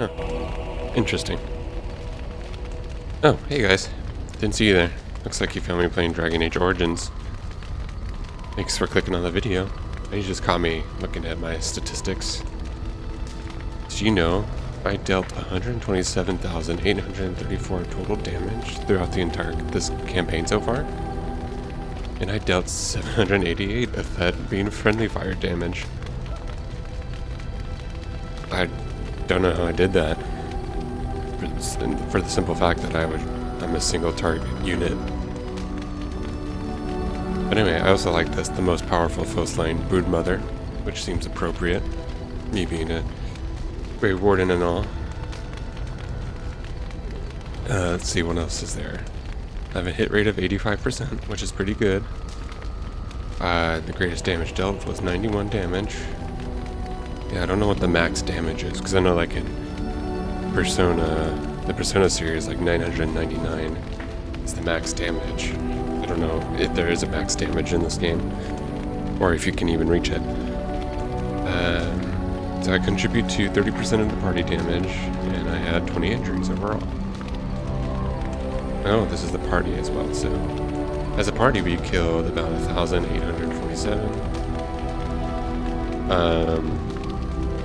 Huh. Interesting. Oh, hey guys. Didn't see you there. Looks like you found me playing Dragon Age Origins. Thanks for clicking on the video. You just caught me looking at my statistics. Did you know I dealt 127,834 total damage throughout the entire this campaign so far? And I dealt 788 of that being friendly fire damage. I don't know how I did that. For the simple fact that I'm a single target unit. But anyway, I also like this, the most powerful foe slain Broodmother, which seems appropriate. Me being a Grey Warden and all. Let's see what else is there. I have a hit rate of 85%, which is pretty good. The greatest damage dealt was 91 damage. Yeah, I don't know what the max damage is, because I know like in the Persona series, like 999 is the max damage. I don't know if there is a max damage in this game, or if you can even reach it. So I contribute to 30% of the party damage, and I had 20 injuries overall. Oh, this is the party as well, so as a party we killed about 1,847.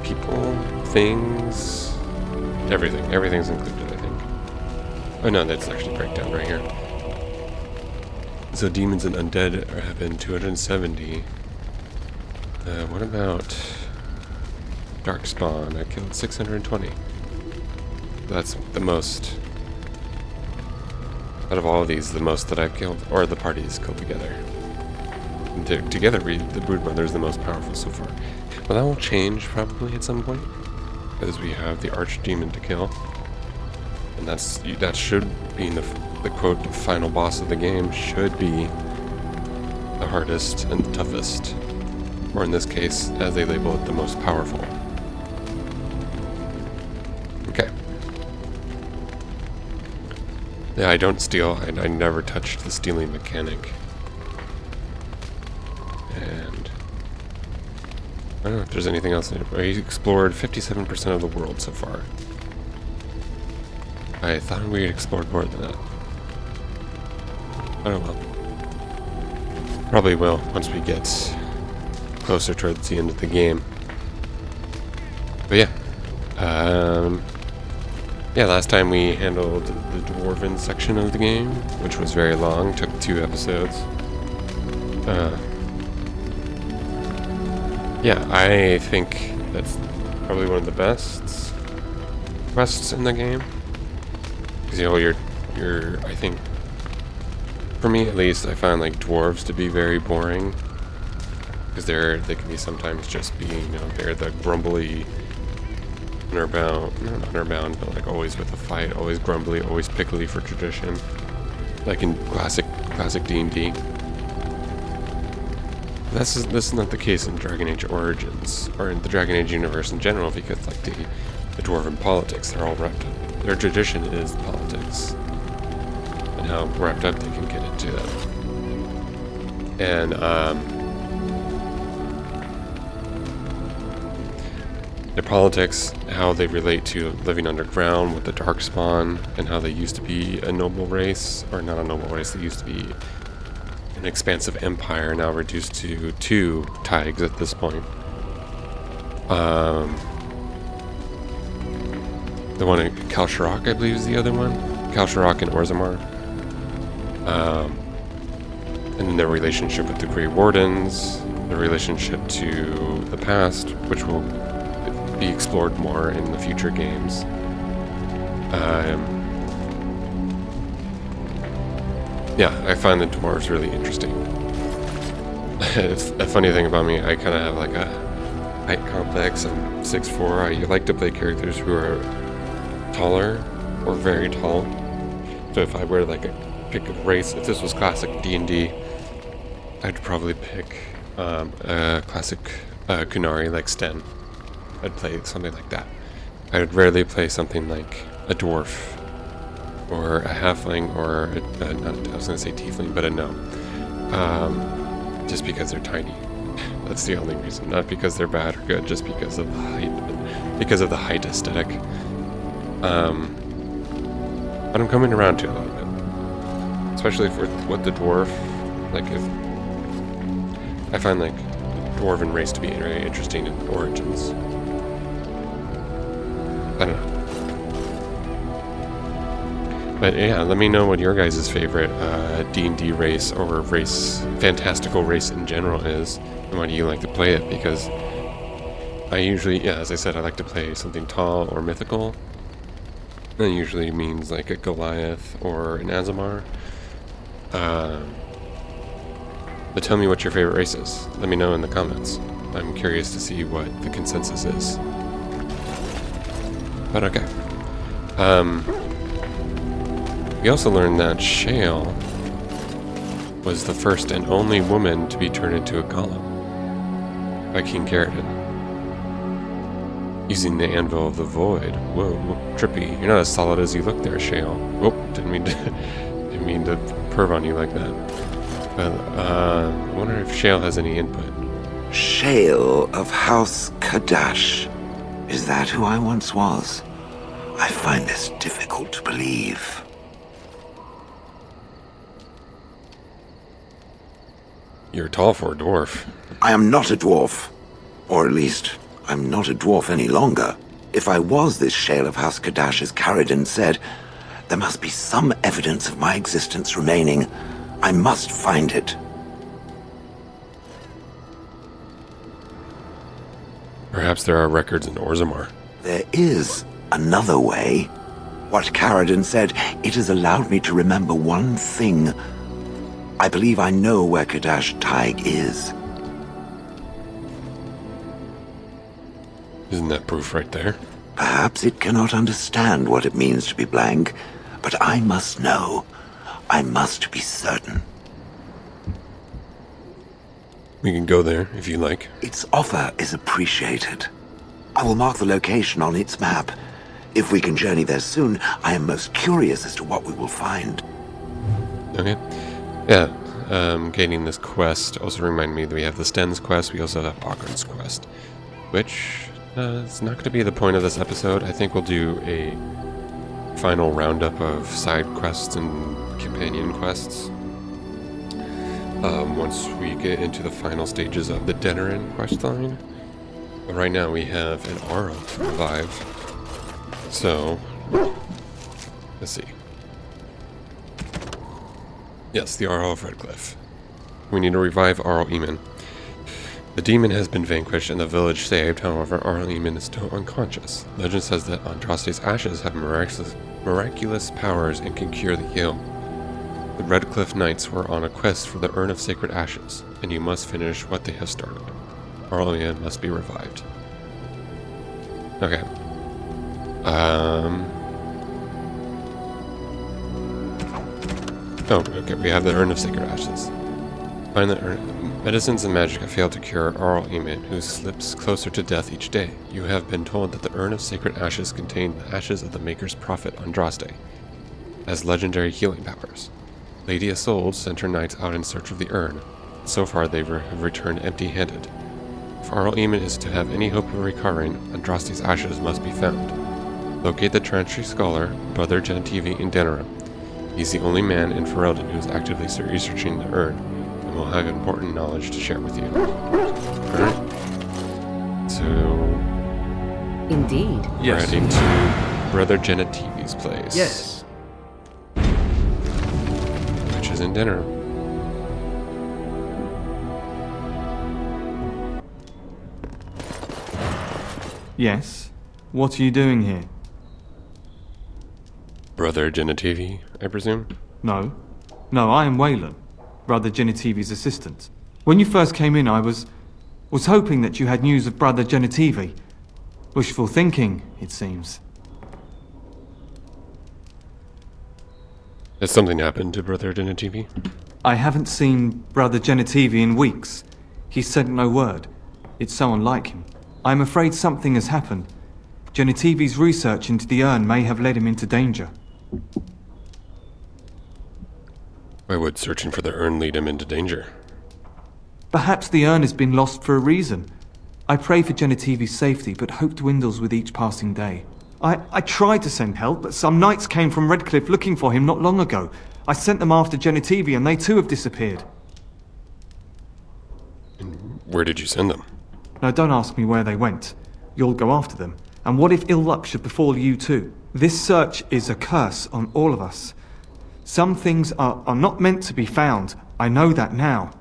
People, things, everything's included, I think. Oh no, that's actually breakdown right here. So demons and undead have been 270. What about Darkspawn? I killed 620. That's the most. Out of all of these, the most that I've killed, or the parties killed together. And together, the Broodmother is the most powerful so far. Well, that will change probably at some point, because we have the Archdemon to kill, and that should be the quote final boss of the game. Should be the hardest and the toughest, or in this case, as they label it, the most powerful. Okay. Yeah, I don't steal. I never touched the stealing mechanic. And I don't know if there's anything else. I explored 57% of the world so far. I thought we had explored more than that. I don't know. Probably will once we get closer towards the end of the game. But yeah. Yeah, last time we handled the Dwarven section of the game, which was very long, took 2 episodes. Yeah, I think that's probably one of the best quests in the game. Because, you know, I think, for me at least, I find like dwarves to be very boring. Because they can be sometimes just being, you know, they're the grumbly, not underbound, but like always with a fight, always grumbly, always pickly for tradition, like in classic D&D. This is not the case in Dragon Age Origins, or in the Dragon Age universe in general, because like the dwarven politics, they're all wrapped up. Their tradition is politics, and how wrapped up they can get into them. And their politics, how they relate to living underground with the Darkspawn, and how they used to be a noble race, or not a noble race, they used to be an expansive empire, now reduced to 2 Tigers at this point. The one in Kalsharak, I believe, is the other one. Kalsharak and Orzammar. And then their relationship with the Grey Wardens, their relationship to the past, which will be explored more in the future games. Yeah, I find the dwarves really interesting. It's a funny thing about me, I kind of have like a height complex. I'm 6'4". I like to play characters who are taller or very tall. So if I were to pick a race, if this was classic D&D, I'd probably pick a classic Kunari like Sten. I'd play something like that. I would rarely play something like a dwarf or a halfling or I was going to say tiefling, but a gnome. Just because they're tiny. That's the only reason. Not because they're bad or good, just because of the height. Because of the height aesthetic. But I'm coming around to it a little bit. Especially for what the dwarf, like, if I find, like, the dwarven race to be very interesting in Origins. I don't know. But yeah, let me know what your guys' favorite D&D race or fantastical race in general is, and why do you like to play it, because I usually, yeah, as I said, I like to play something tall or mythical. That usually means like a Goliath or an Azamar. But tell me what your favorite race is. Let me know in the comments. I'm curious to see what the consensus is. But okay. We also learned that Shale was the first and only woman to be turned into a golem by King Caridin, using the Anvil of the Void. Whoa, trippy. You're not as solid as you look there, Shale. Whoop, didn't mean to perv on you like that. But, I wonder if Shale has any input. Shale of House Kadash. Is that who I once was? I find this difficult to believe. You're tall for a dwarf. I am not a dwarf. Or at least, I'm not a dwarf any longer. If I was this Shale of House Kadash, as Caridin said, there must be some evidence of my existence remaining. I must find it. Perhaps there are records in Orzammar. There is another way. What Caridin said, it has allowed me to remember one thing. I believe I know where Kadash Taig is. Isn't that proof right there? Perhaps it cannot understand what it means to be blank, but I must know. I must be certain. We can go there if you like. Its offer is appreciated. I will mark the location on its map. If we can journey there soon, I am most curious as to what we will find. Okay. Yeah, gaining this quest also reminded me that we have the Sten's quest, we also have Bogran's quest, which is not going to be the point of this episode. I think we'll do a final roundup of side quests and companion quests once we get into the final stages of the Denerin questline. But right now we have an Arl to revive, so let's see. Yes, the Arl of Redcliffe. We need to revive Arl Eamon. The demon has been vanquished and the village saved, however, Arl Eamon is still unconscious. Legend says that Andraste's ashes have miraculous powers and can cure the ill. The Redcliffe Knights were on a quest for the Urn of Sacred Ashes, and you must finish what they have started. Arl Eamon must be revived. Okay. Oh, okay, we have the Urn of Sacred Ashes. Find the urn. Medicines and magic have failed to cure Arl Eamon, who slips closer to death each day. You have been told that the Urn of Sacred Ashes contained the ashes of the Maker's prophet Andraste, has legendary healing powers. Lady Isolde sent her knights out in search of the urn. So far, they have returned empty-handed. If Arl Eamon is to have any hope of recovering, Andraste's ashes must be found. Locate the Trantry Scholar, Brother Genetivi in Denerim. He's the only man in Ferelden who is actively researching the urn, and will have important knowledge to share with you. Alright. So... Indeed. We're heading to Brother Genetivi's place. Yes. Which is in Denerim. Yes. What are you doing here? Brother Genetivi, I presume? No. No, I am Waylon, Brother Genetivi's assistant. When you first came in, I was hoping that you had news of Brother Genetivi. Wishful thinking, it seems. Has something happened to Brother Genetivi? I haven't seen Brother Genetivi in weeks. He sent no word. It's so unlike him. I'm afraid something has happened. Genetivi's research into the urn may have led him into danger. Why would searching for the urn lead him into danger? Perhaps the urn has been lost for a reason. I pray for Genetivi's safety, but hope dwindles with each passing day. I tried to send help, but some knights came from Redcliffe looking for him not long ago. I sent them after Genitivi and they too have disappeared. Where did you send them? No, don't ask me where they went. You'll go after them. And what if ill luck should befall you too? This search is a curse on all of us. Some things are not meant to be found. I know that now.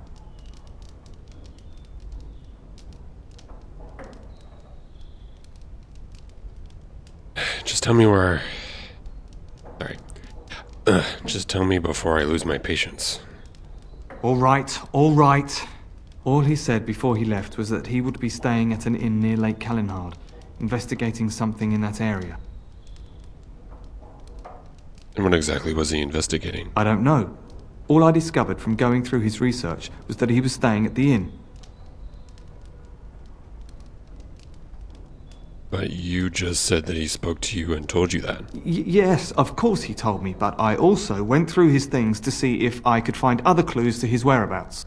Just tell me where... Sorry. Just tell me before I lose my patience. All right, all right. All he said before he left was that he would be staying at an inn near Lake Calenhard, investigating something in that area. And what exactly was he investigating? I don't know. All I discovered from going through his research was that he was staying at the inn. But you just said that he spoke to you and told you that. Yes, of course he told me, but I also went through his things to see if I could find other clues to his whereabouts.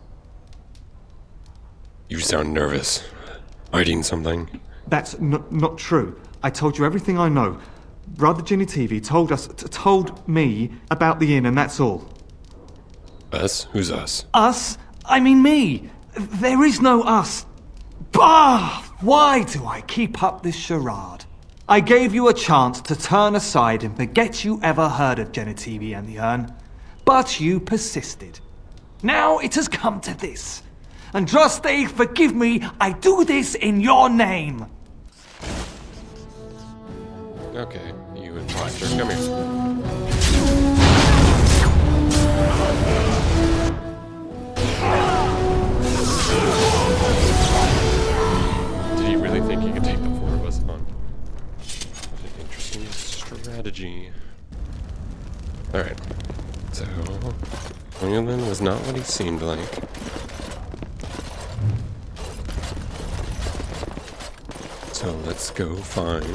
You sound nervous. Hiding something? That's not true. I told you everything I know. Brother Genitivi told me about the inn, and that's all. Us? Who's us? Us? I mean me. There is no us. Bah! Why do I keep up this charade? I gave you a chance to turn aside and forget you ever heard of Genitivi and the urn, but you persisted. Now it has come to this. Andraste, forgive me, I do this in your name. Okay, you imposter. Come here. Did he really think he could take the four of us on? What an interesting strategy. Alright, so... Leland was not what he seemed like. So let's go find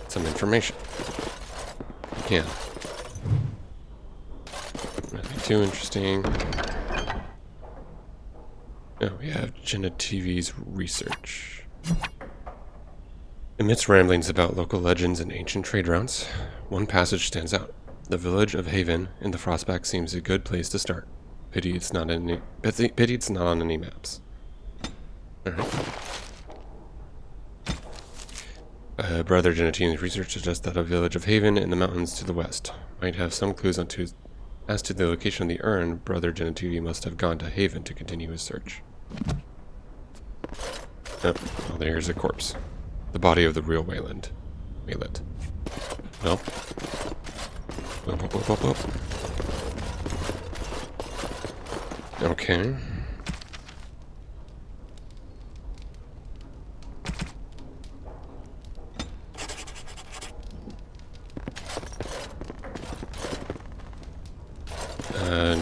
some information. Yeah. Nothing too interesting. Oh, we have Genitivi's research. Amidst ramblings about local legends and ancient trade routes, one passage stands out. The village of Haven in the Frostback seems a good place to start. Pity it's not on any maps. Alright. Brother Genitivi's research suggests that a village of Haven in the mountains to the west might have some clues as to the location of the urn. Brother Genitivi must have gone to Haven to continue his search. Oh, well, there's a corpse. The body of the real Wayland. Well. Whoop. Okay.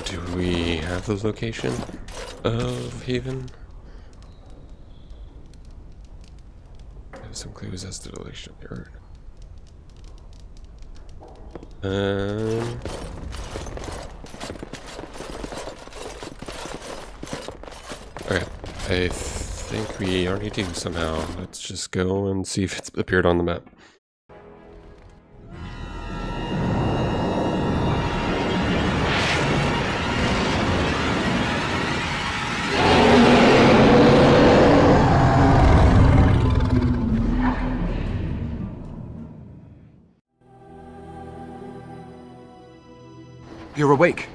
Do we have the location of Haven? I have some clues as to the location of the urn. Okay, I think we already do somehow. Let's just go and see if it's appeared on the map. You're awake.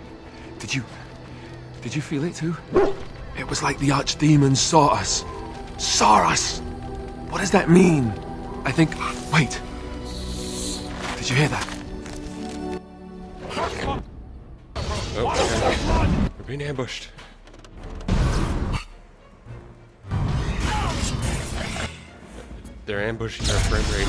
Did you feel it too? It was like the archdemons saw us. Saw us! What does that mean? I think... Wait. Did you hear that? Oh, we're being ambushed. They're ambushing our frame rate.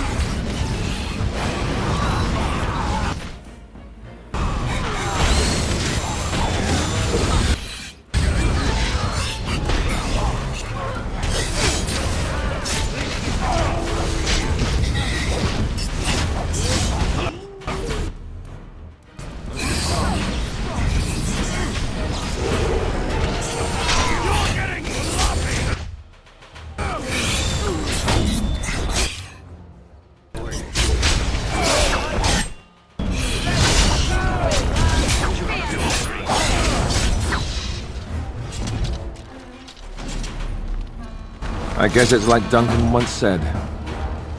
I guess it's like Duncan once said.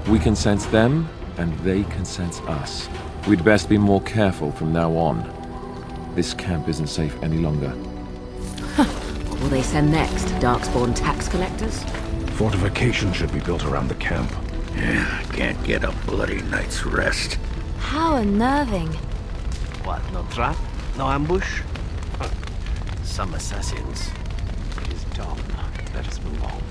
We can sense them, and they can sense us. We'd best be more careful from now on. This camp isn't safe any longer. What will they send next? Darkspawn tax collectors? Fortification should be built around the camp. Yeah, can't get a bloody night's rest. How unnerving. What, no trap? No ambush? Some assassins. It is done. Let us move on.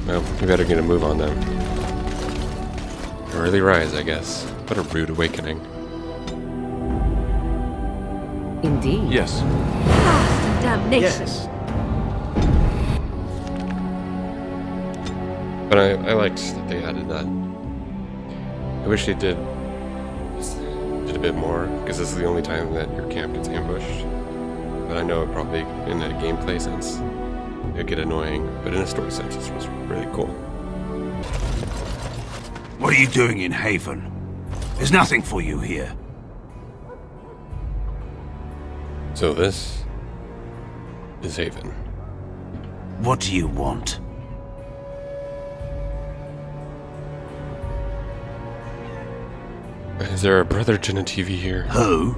Well, we better get a move on then. Early rise, I guess. What a rude awakening. Indeed. Yes. Damnation. Yes. But I liked that they added that. I wish they did a bit more, because this is the only time that your camp gets ambushed. But I know it probably, in a gameplay sense, it'd get annoying, but in a story sense, this was really cool. What are you doing in Haven? There's nothing for you here. So this is Haven. What do you want? Is there a brother Genetivi here? Who?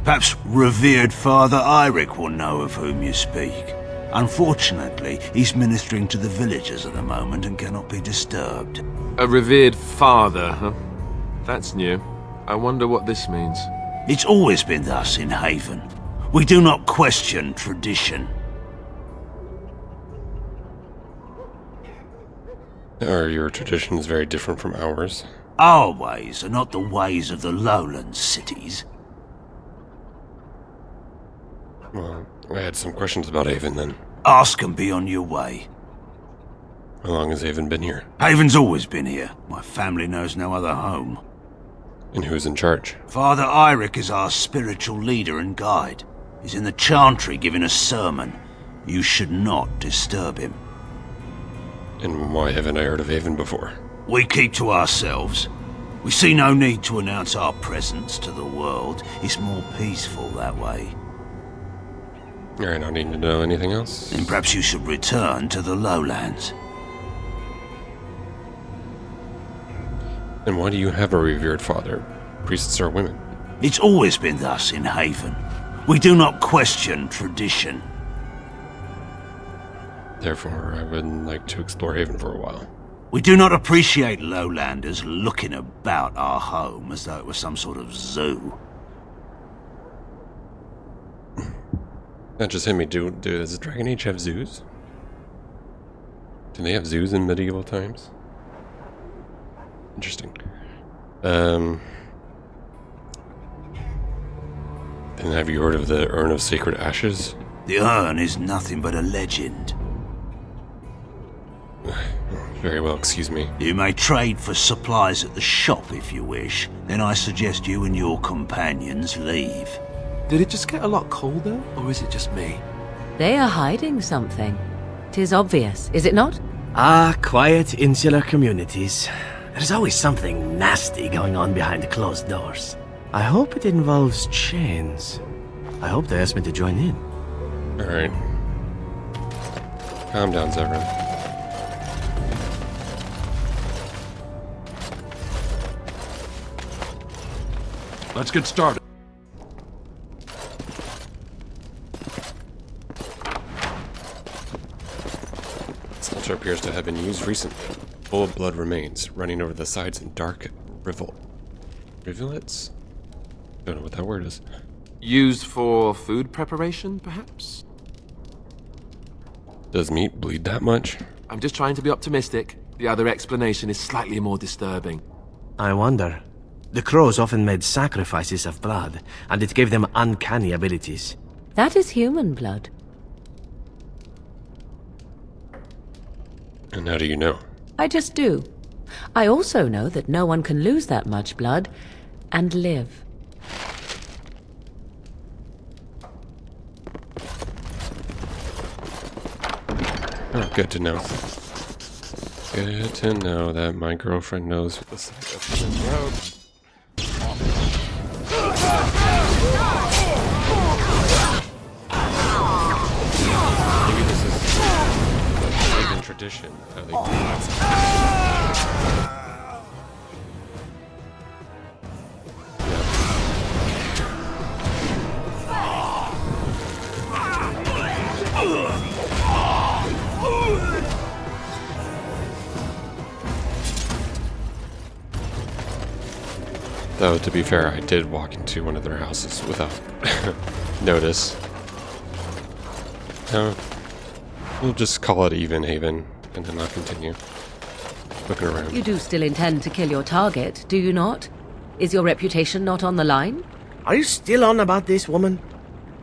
Perhaps revered Father Eirik will know of whom you speak. Unfortunately, he's ministering to the villagers at the moment and cannot be disturbed. A revered father, huh? That's new. I wonder what this means. It's always been thus in Haven. We do not question tradition. Are your traditions very different from ours? Our ways are not the ways of the lowland cities. Well, I had some questions about Haven then. Ask and be on your way. How long has Haven been here? Haven's always been here. My family knows no other home. And who's in charge? Father Eirik is our spiritual leader and guide. He's in the chantry giving a sermon. You should not disturb him. And why haven't I heard of Haven before? We keep to ourselves. We see no need to announce our presence to the world. It's more peaceful that way. I don't need to know anything else. Then perhaps you should return to the lowlands. And why do you have a revered father? Priests are women. It's always been thus in Haven. We do not question tradition. Therefore, I would like to explore Haven for a while. We do not appreciate lowlanders looking about our home as though it was some sort of zoo. That just hit me. Does Dragon Age have zoos? Do they have zoos in medieval times? Interesting. Then have you heard of the Urn of Sacred Ashes? The urn is nothing but a legend. Very well, excuse me. You may trade for supplies at the shop if you wish. Then I suggest you and your companions leave. Did it just get a lot colder, or is it just me? They are hiding something. 'Tis obvious, is it not? Ah, quiet, insular communities. There's always something nasty going on behind the closed doors. I hope it involves chains. I hope they ask me to join in. Alright. Calm down, Zevran. Let's get started. This altar appears to have been used recently. Full of blood remains, running over the sides in dark rivulets? Don't know what that word is. Used for food preparation, perhaps? Does meat bleed that much? I'm just trying to be optimistic. The other explanation is slightly more disturbing. I wonder. The crows often made sacrifices of blood, and it gave them uncanny abilities. That is human blood. And how do you know? I just do. I also know that no one can lose that much blood and live. Oh, good to know. Good to know that my girlfriend knows what the side of human road. tradition. How they do that. Though, to be fair, I did walk into one of their houses without notice. So, we'll just call it even haven, and then I'll continue looking around. You do still intend to kill your target, do you not? Is your reputation not on the line? Are you still on about this woman?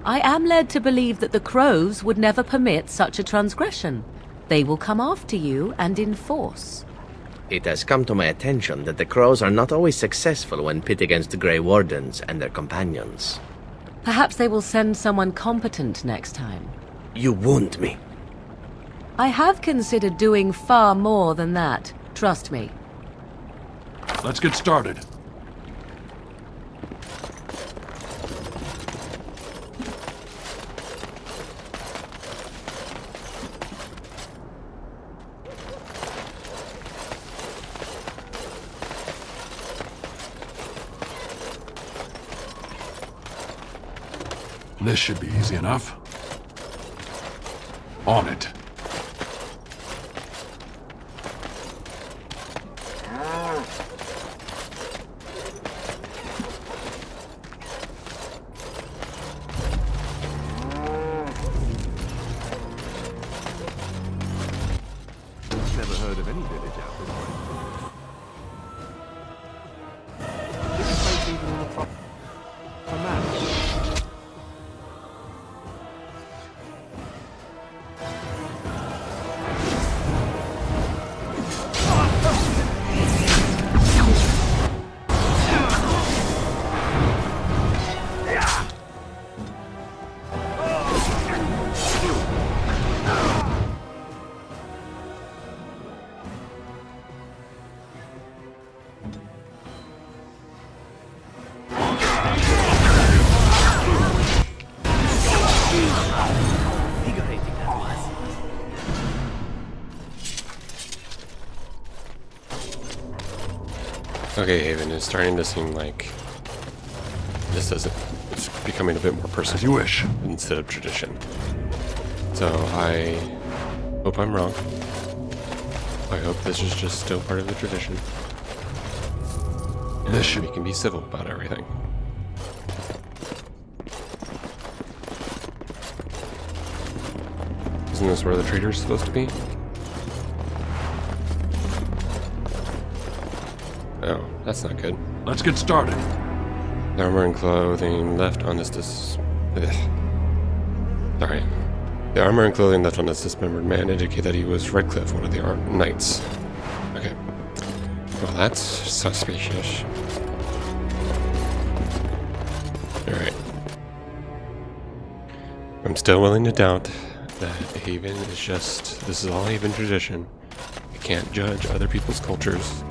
I am led to believe that the crows would never permit such a transgression. They will come after you and in force. It has come to my attention that the crows are not always successful when pit against the Grey Wardens and their companions. Perhaps they will send someone competent next time. You wound me. I have considered doing far more than that. Trust me. Let's get started. This should be easy enough. On it. Never heard of any village out this way. This place even on a proper map. Okay, Haven, it's starting to seem like this isn't. It's becoming a bit more personal. As you wish. Instead of tradition. So I hope I'm wrong. I hope this is just still part of the tradition. This should we can be civil about everything. Isn't this where the trader's supposed to be? Oh, that's not good. Let's get started. The armor and clothing left on this Sorry. The armor and clothing left on this dismembered man indicate that he was Redcliffe, one of the knights. Okay. Well, that's suspicious. Alright. I'm still willing to doubt that Haven is just... This is all Haven tradition. You can't judge other people's cultures.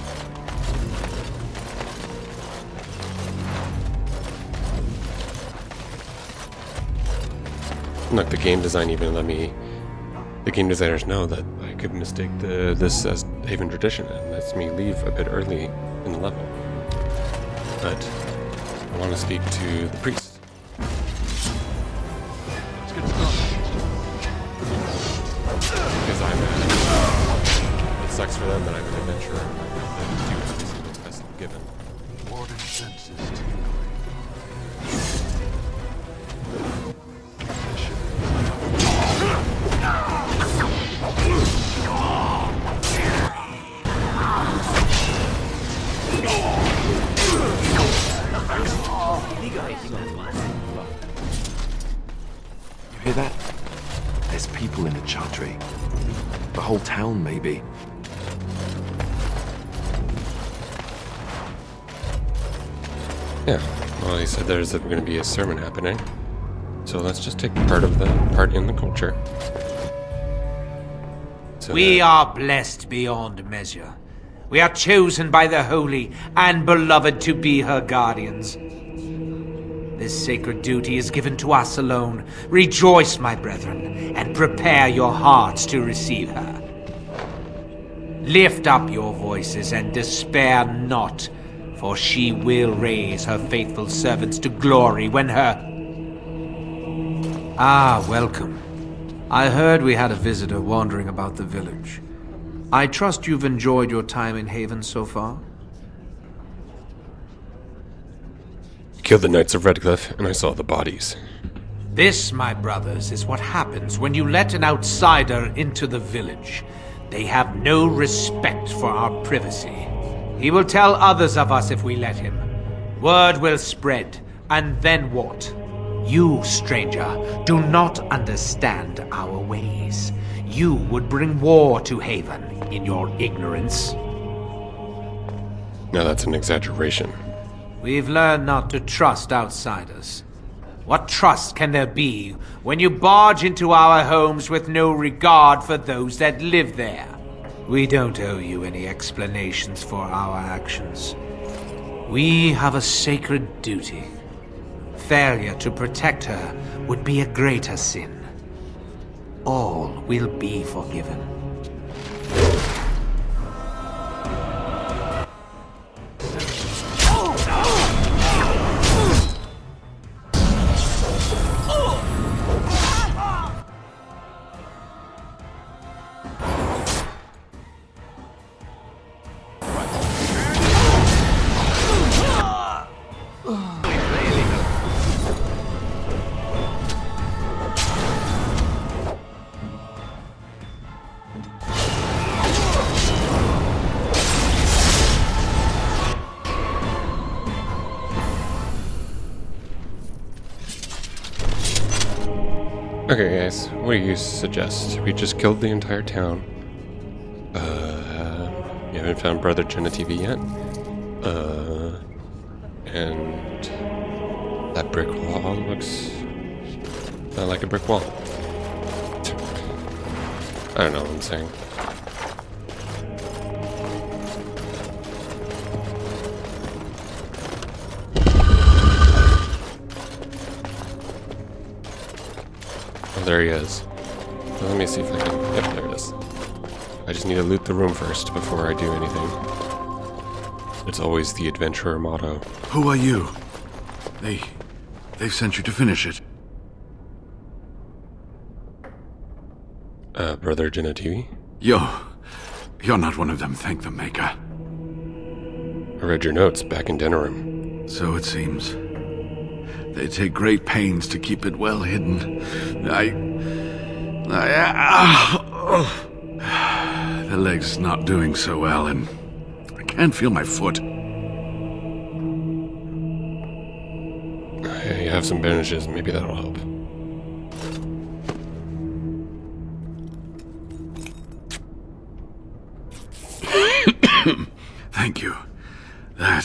Look, the game design even let me... The game designers know that I could mistake this as Haven tradition and lets me leave a bit early in the level. But I want to speak to the priest. Let's get started. Because it sucks for them that I'm an adventurer and I have to do everything that's best given. Warden senses tingling. You hear that? There's people in the Chantry. The whole town, maybe. Yeah, well, he said there's going to be a sermon happening. So let's just take part in the culture. So we are blessed beyond measure. We are chosen by the holy and beloved to be her guardians. This sacred duty is given to us alone. Rejoice, my brethren, and prepare your hearts to receive her. Lift up your voices and despair not, for she will raise her faithful servants to glory when her... Ah, welcome. I heard we had a visitor wandering about the village. I trust you've enjoyed your time in Haven so far? Killed the Knights of Redcliffe, and I saw the bodies. This, my brothers, is what happens when you let an outsider into the village. They have no respect for our privacy. He will tell others of us if we let him. Word will spread, and then what? You, stranger, do not understand our ways. You would bring war to Haven in your ignorance. Now that's an exaggeration. We've learned not to trust outsiders. What trust can there be when you barge into our homes with no regard for those that live there? We don't owe you any explanations for our actions. We have a sacred duty. Failure to protect her would be a greater sin. All will be forgiven. Okay, guys, what do you suggest? We just killed the entire town. You haven't found Brother Genetivi yet. And that brick wall looks not like a brick wall. I don't know what I'm saying. There he is. Well, let me see if I can... Yep, there it is. I just need to loot the room first before I do anything. It's always the adventurer motto. Who are you? They've sent you to finish it. Brother Genetivi? You're not one of them, thank the Maker. I read your notes back in Denerim. So it seems. They take great pains to keep it well hidden. The leg's not doing so well, and I can't feel my foot. You have some bandages, maybe that'll help. Thank you. That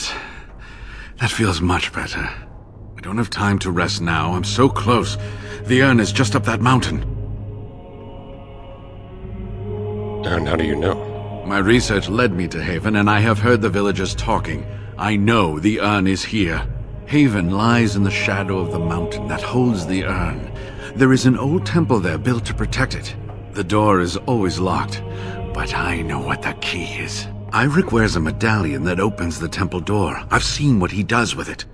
feels much better. I don't have time to rest now. I'm so close. The urn is just up that mountain. And how do you know? My research led me to Haven, and I have heard the villagers talking. I know the urn is here. Haven lies in the shadow of the mountain that holds the urn. There is an old temple there built to protect it. The door is always locked, but I know what the key is. Eirik wears a medallion that opens the temple door. I've seen what he does with it.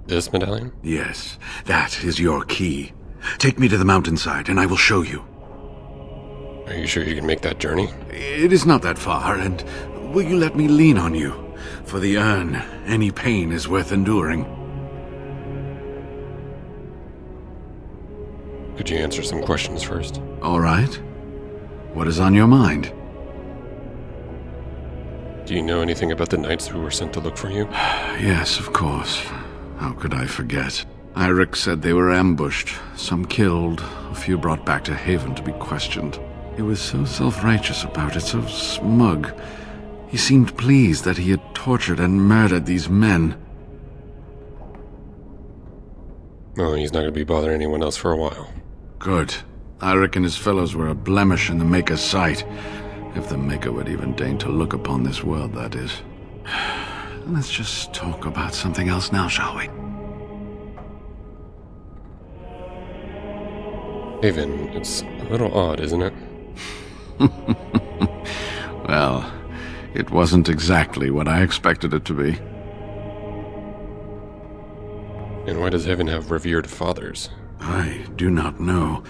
This medallion? Yes, that is your key. Take me to the mountainside, and I will show you. Are you sure you can make that journey? It is not that far, and will you let me lean on you? For the urn, any pain is worth enduring. Could you answer some questions first? All right. What is on your mind? Do you know anything about the knights who were sent to look for you? Yes, of course. How could I forget? Eirik said they were ambushed, some killed, a few brought back to Haven to be questioned. He was so self-righteous about it, so smug. He seemed pleased that he had tortured and murdered these men. Well, he's not going to be bothering anyone else for a while. Good. Eirik and his fellows were a blemish in the Maker's sight. If the Maker would even deign to look upon this world, that is. Let's just talk about something else now, shall we? Haven, it's a little odd, isn't it? Well, it wasn't exactly what I expected it to be. And why does Haven have revered fathers? I do not know.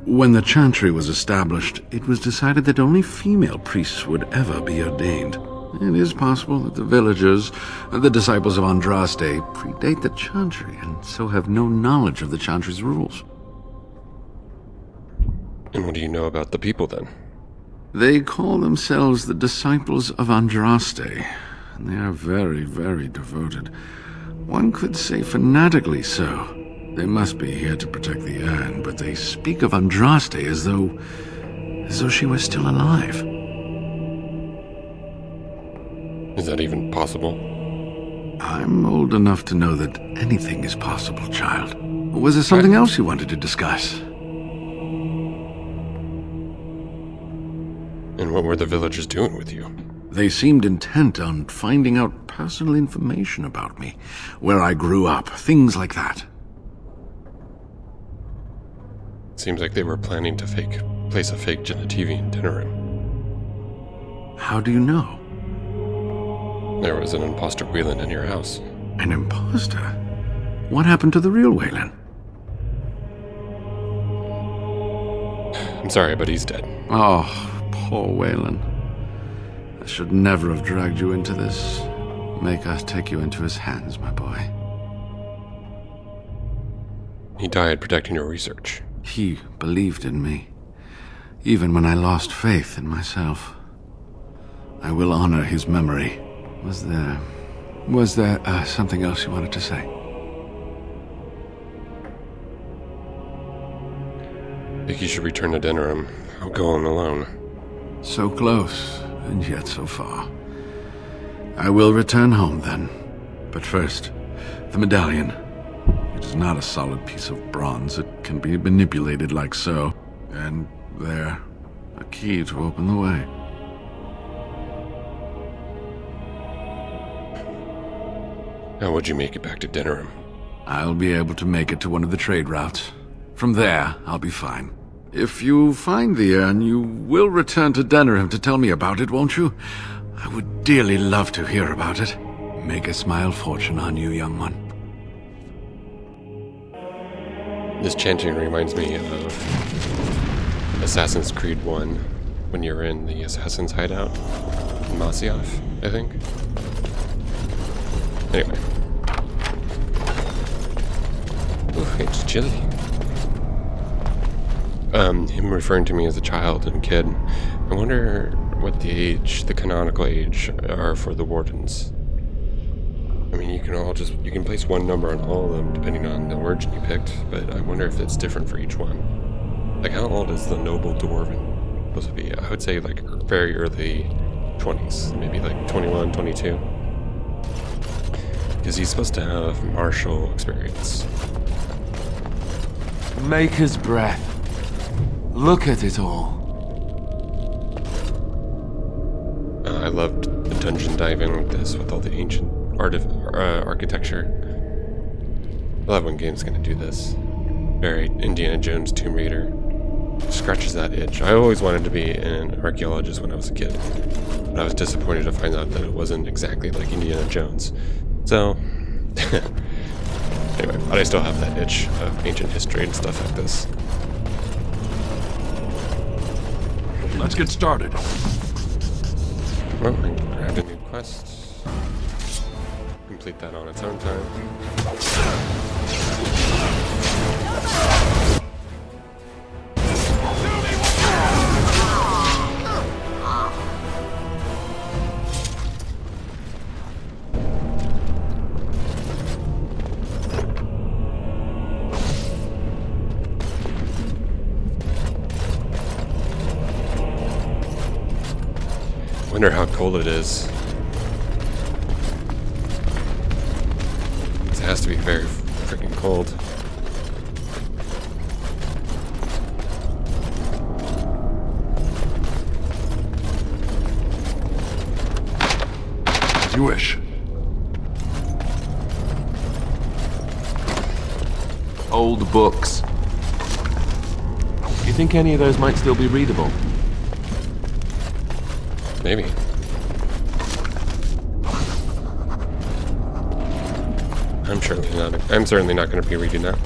When the Chantry was established, it was decided that only female priests would ever be ordained. It is possible that the villagers, the disciples of Andraste, predate the Chantry and so have no knowledge of the Chantry's rules. And what do you know about the people then? They call themselves the disciples of Andraste, and they are very, very devoted. One could say fanatically so. They must be here to protect the urn, but they speak of Andraste as though she was still alive. Is that even possible? I'm old enough to know that anything is possible, child. Was there something else you wanted to discuss? And what were the villagers doing with you? They seemed intent on finding out personal information about me, where I grew up, things like that. Seems like they were planning to place a fake Genetivian dinner room. How do you know? There was an imposter Wayland in your house. An imposter? What happened to the real Wayland? I'm sorry, but he's dead. Oh, poor Wayland. I should never have dragged you into this. Make us take you into his hands, my boy. He died protecting your research. He believed in me, even when I lost faith in myself. I will honor his memory. Was there something else you wanted to say? I think you should return to Denerim. I'll go on alone. So close, and yet so far. I will return home then. But first, the medallion. It is not a solid piece of bronze. It can be manipulated like so. And there, a key to open the way. How would you make it back to Denerim? I'll be able to make it to one of the trade routes. From there, I'll be fine. If you find the urn, you will return to Denerim to tell me about it, won't you? I would dearly love to hear about it. Make a smile fortune on you, young one. This chanting reminds me of Assassin's Creed 1, when you're in the Assassin's hideout in Masyaf, I think. Anyway. Ooh, it's chilly. Him referring to me as a child and kid. I wonder what the canonical age are for the wardens. I mean, you can place one number on all of them depending on the origin you picked, but I wonder if it's different for each one. Like, how old is the noble dwarven supposed to be? I would say, like, very early 20s, maybe like 21, 22. Because he's supposed to have martial experience. Maker's breath. Look at it all. I loved the dungeon diving like this with all the ancient architecture. I love when games gonna do this. Very Indiana Jones Tomb Raider. Scratches that itch. I always wanted to be an archaeologist when I was a kid, but I was disappointed to find out that it wasn't exactly like Indiana Jones. So, anyway, but I still have that itch of ancient history and stuff like this. Let's get started. Well, I grabbed a new quest. Complete that on its own time. Wonder how cold it is. It has to be very freaking cold. As you wish. Old books. You think any of those might still be readable? Maybe. I'm certainly not going to be reading that.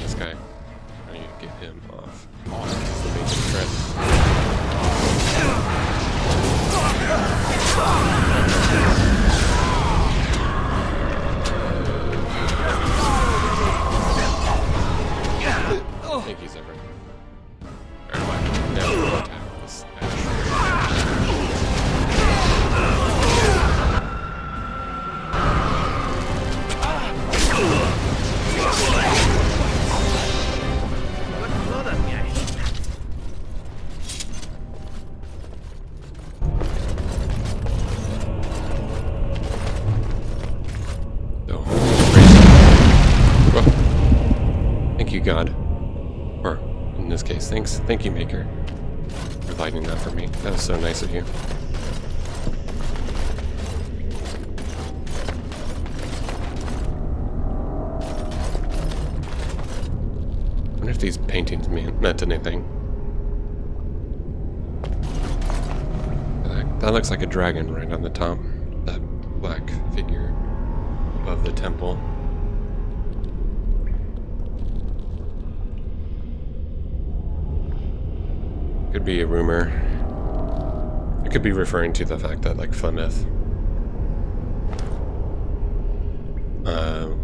This guy. I need to get him off. He's the major threat. I think he's ever. Alright, now we'll attack this Thank you, God. Or, in this case, thank you, Maker, for lighting that for me. That was so nice of you. I wonder if these paintings meant anything. That looks like a dragon right on the top. That black figure above the temple. Could be a rumor. It could be referring to the fact that, like, Flemeth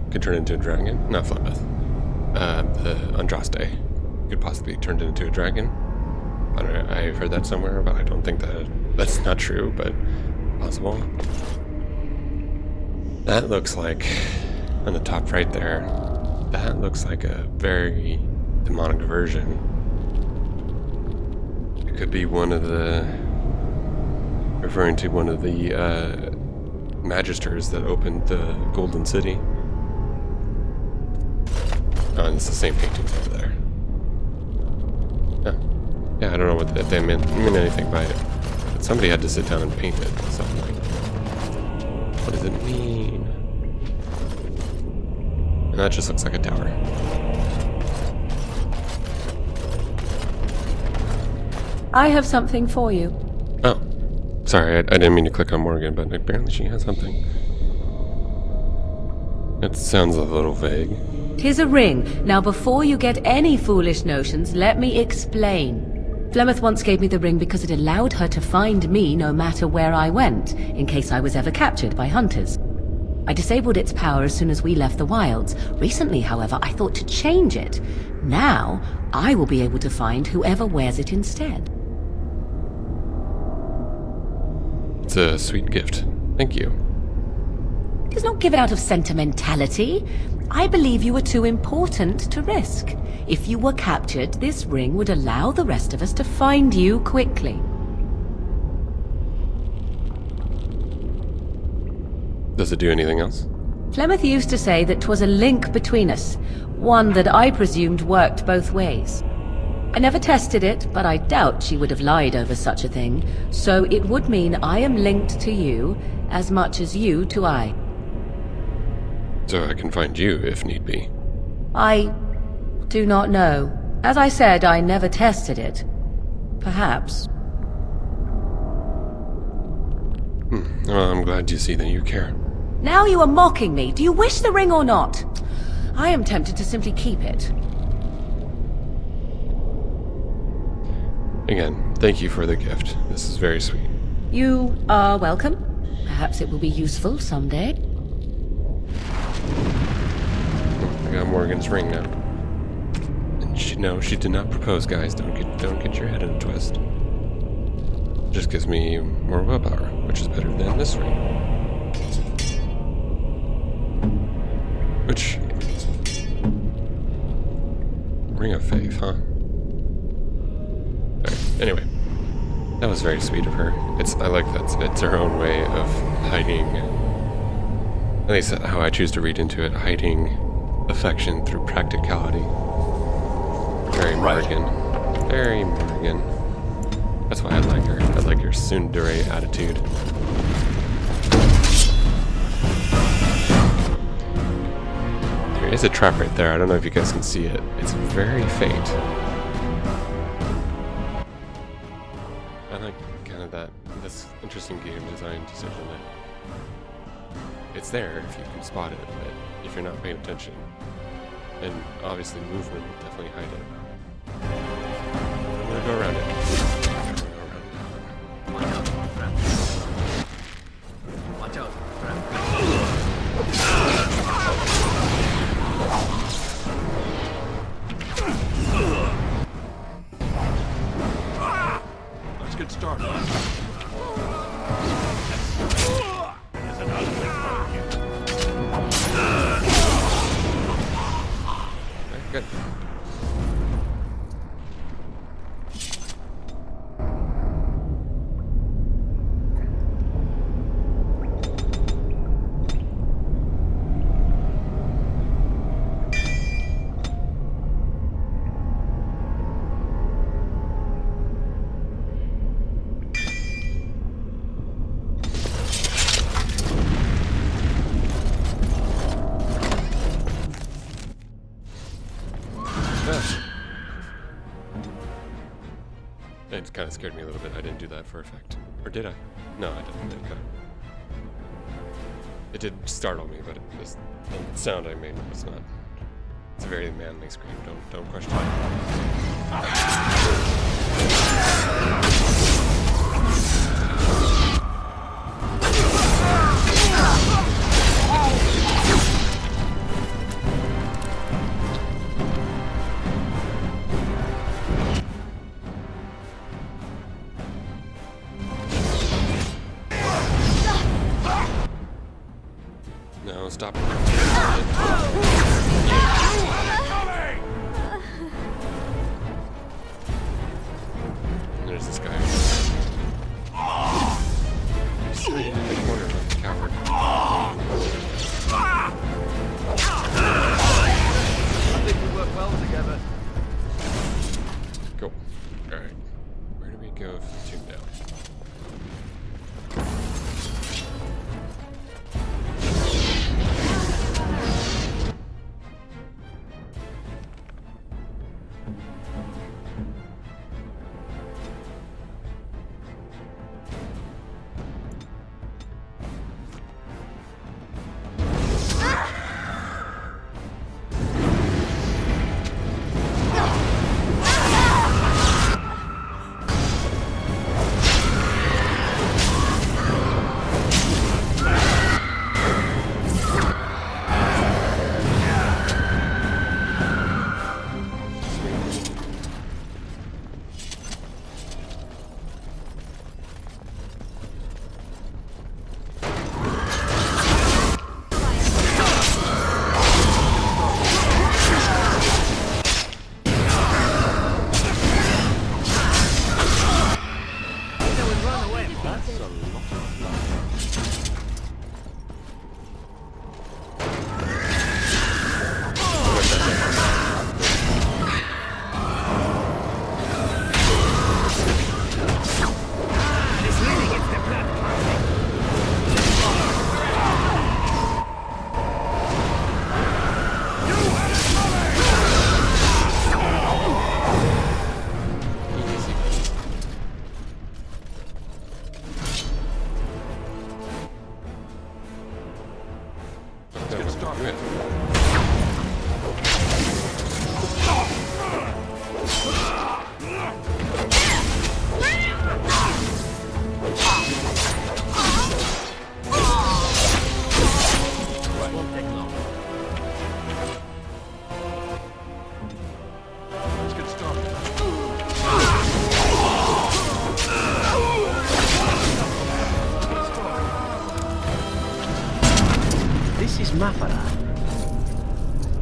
could turn into a dragon. Not Flemeth. The Andraste could possibly be turned into a dragon. I don't know, I've heard that somewhere, but I don't think that's not true, but possible. That looks like, on the top right there, that looks like a very demonic version. It could be one of the, referring to one of the magisters that opened the Golden City. Oh, and it's the same paintings over there. Yeah, I don't know what if they meant anything by it. But somebody had to sit down and paint it. So I'm like, what does it mean? And that just looks like a tower. I have something for you. Oh, sorry, I didn't mean to click on Morgan, but apparently she has something. It sounds a little vague. 'Tis a ring. Now, before you get any foolish notions, let me explain. Flemeth once gave me the ring because it allowed her to find me no matter where I went, in case I was ever captured by hunters. I disabled its power as soon as we left the wilds. Recently, however, I thought to change it. Now, I will be able to find whoever wears it instead. It's a sweet gift. Thank you. It is not given out of sentimentality. I believe you were too important to risk. If you were captured, this ring would allow the rest of us to find you quickly. Does it do anything else? Flemeth used to say that 'twas a link between us, one that I presumed worked both ways. I never tested it, but I doubt she would have lied over such a thing, so it would mean I am linked to you as much as you to I. So I can find you if need be. I do not know. As I said, I never tested it. Perhaps. Well, I'm glad you see that you care. Now you are mocking me. Do you wish the ring or not? I am tempted to simply keep it. Again, thank you for the gift. This is very sweet. You are welcome. Perhaps it will be useful someday. I got Morgan's ring now. And she did not propose, guys. Don't get your head in a twist. It just gives me more willpower, which is better than this ring. Which, ring of faith, huh? Right. Anyway, that was very sweet of her. I like that it's her own way of hiding. At least how I choose to read into it, hiding affection through practicality. Very Morgan. Very Morgan. That's why I like her. I like her tsundere attitude. There is a trap right there. I don't know if you guys can see it. It's very faint. I like kind of this interesting game design decision that it's there if you can spot it, but if you're not paying attention, and obviously movement will definitely hide it. I'm gonna go around it. Watch out. Let's get started. Good. It kind of scared me a little bit. I didn't do that for effect. Or did I? No, I didn't. It did startle me, but the sound I made was not. It's a very manly scream. Don't question it. No, stop. There's this guy. He's sitting in the corner like a coward. I think we work well together. Cool. Alright. Where do we go if the tomb down?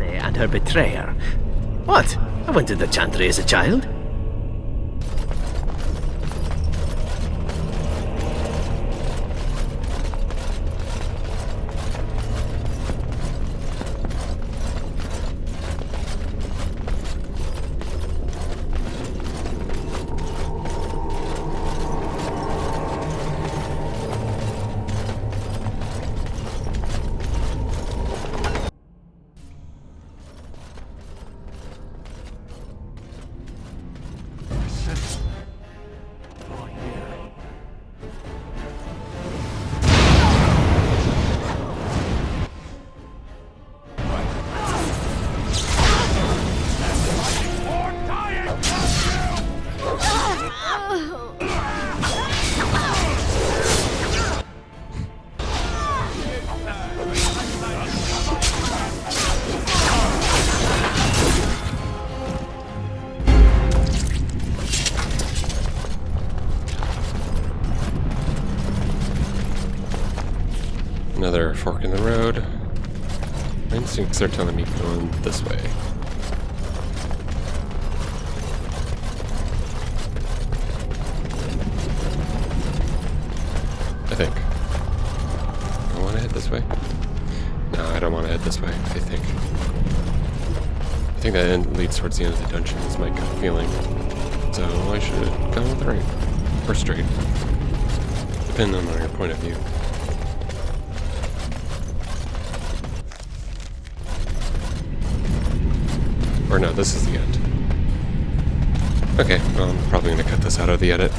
And her betrayer. What? I went to the chantry as a child. Another fork in the road. My instincts are telling me going this way. I think. I want to head this way. No, I don't want to head this way. I think that end leads towards the end of the dungeon is my gut feeling. So I should go with the right or straight, depending on your point of view. Or no, this is the end. Okay, well, I'm probably going to cut this out of the edit.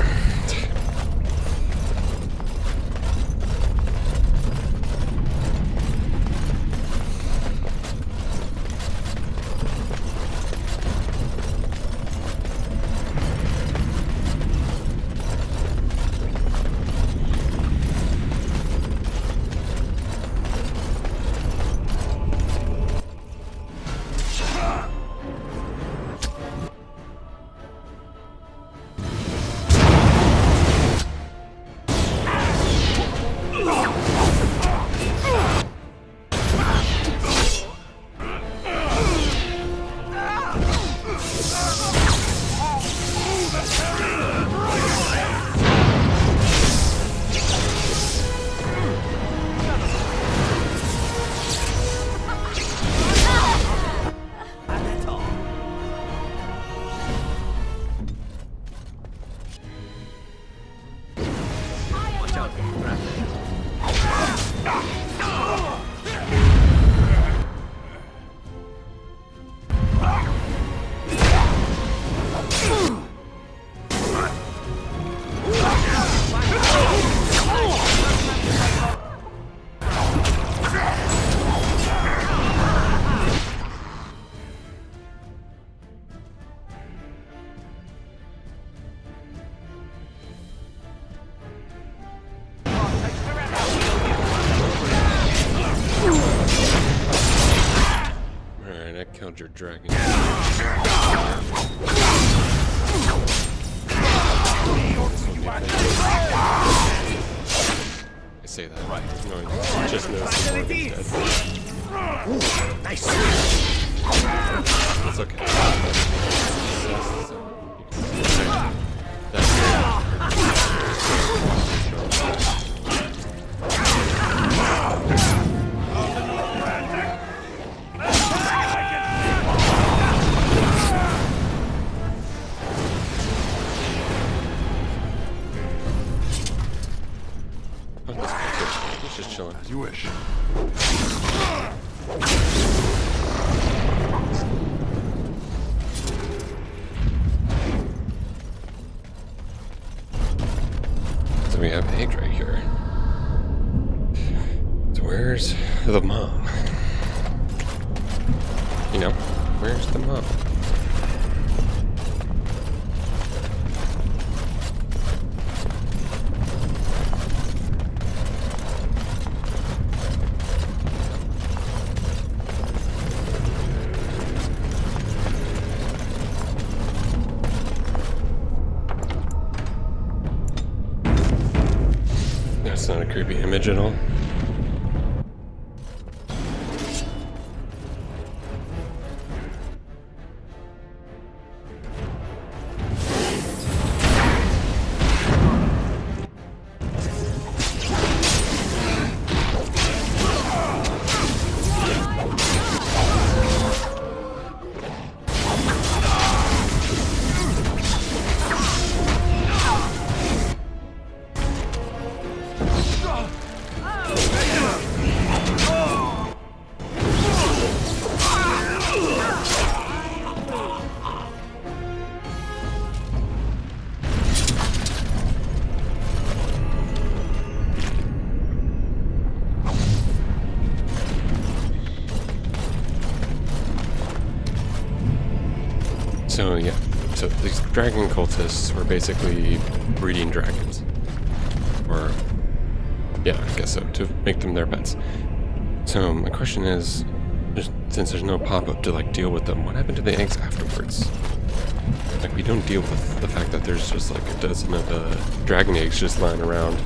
Killed your dragon. I say that. Right. No, just noticed the Morgan's dead. Nice. It's okay. Just chilling. As you wish. So we have eggs right here. So where's the mom? You know, where's the mom? That's not a creepy image at all. so these dragon cultists were basically breeding dragons. Or, yeah, I guess so, to make them their pets. So my question is, since there's no pop-up to like deal with them, what happened to the eggs afterwards? Like, we don't deal with the fact that there's just like a dozen of dragon eggs just lying around.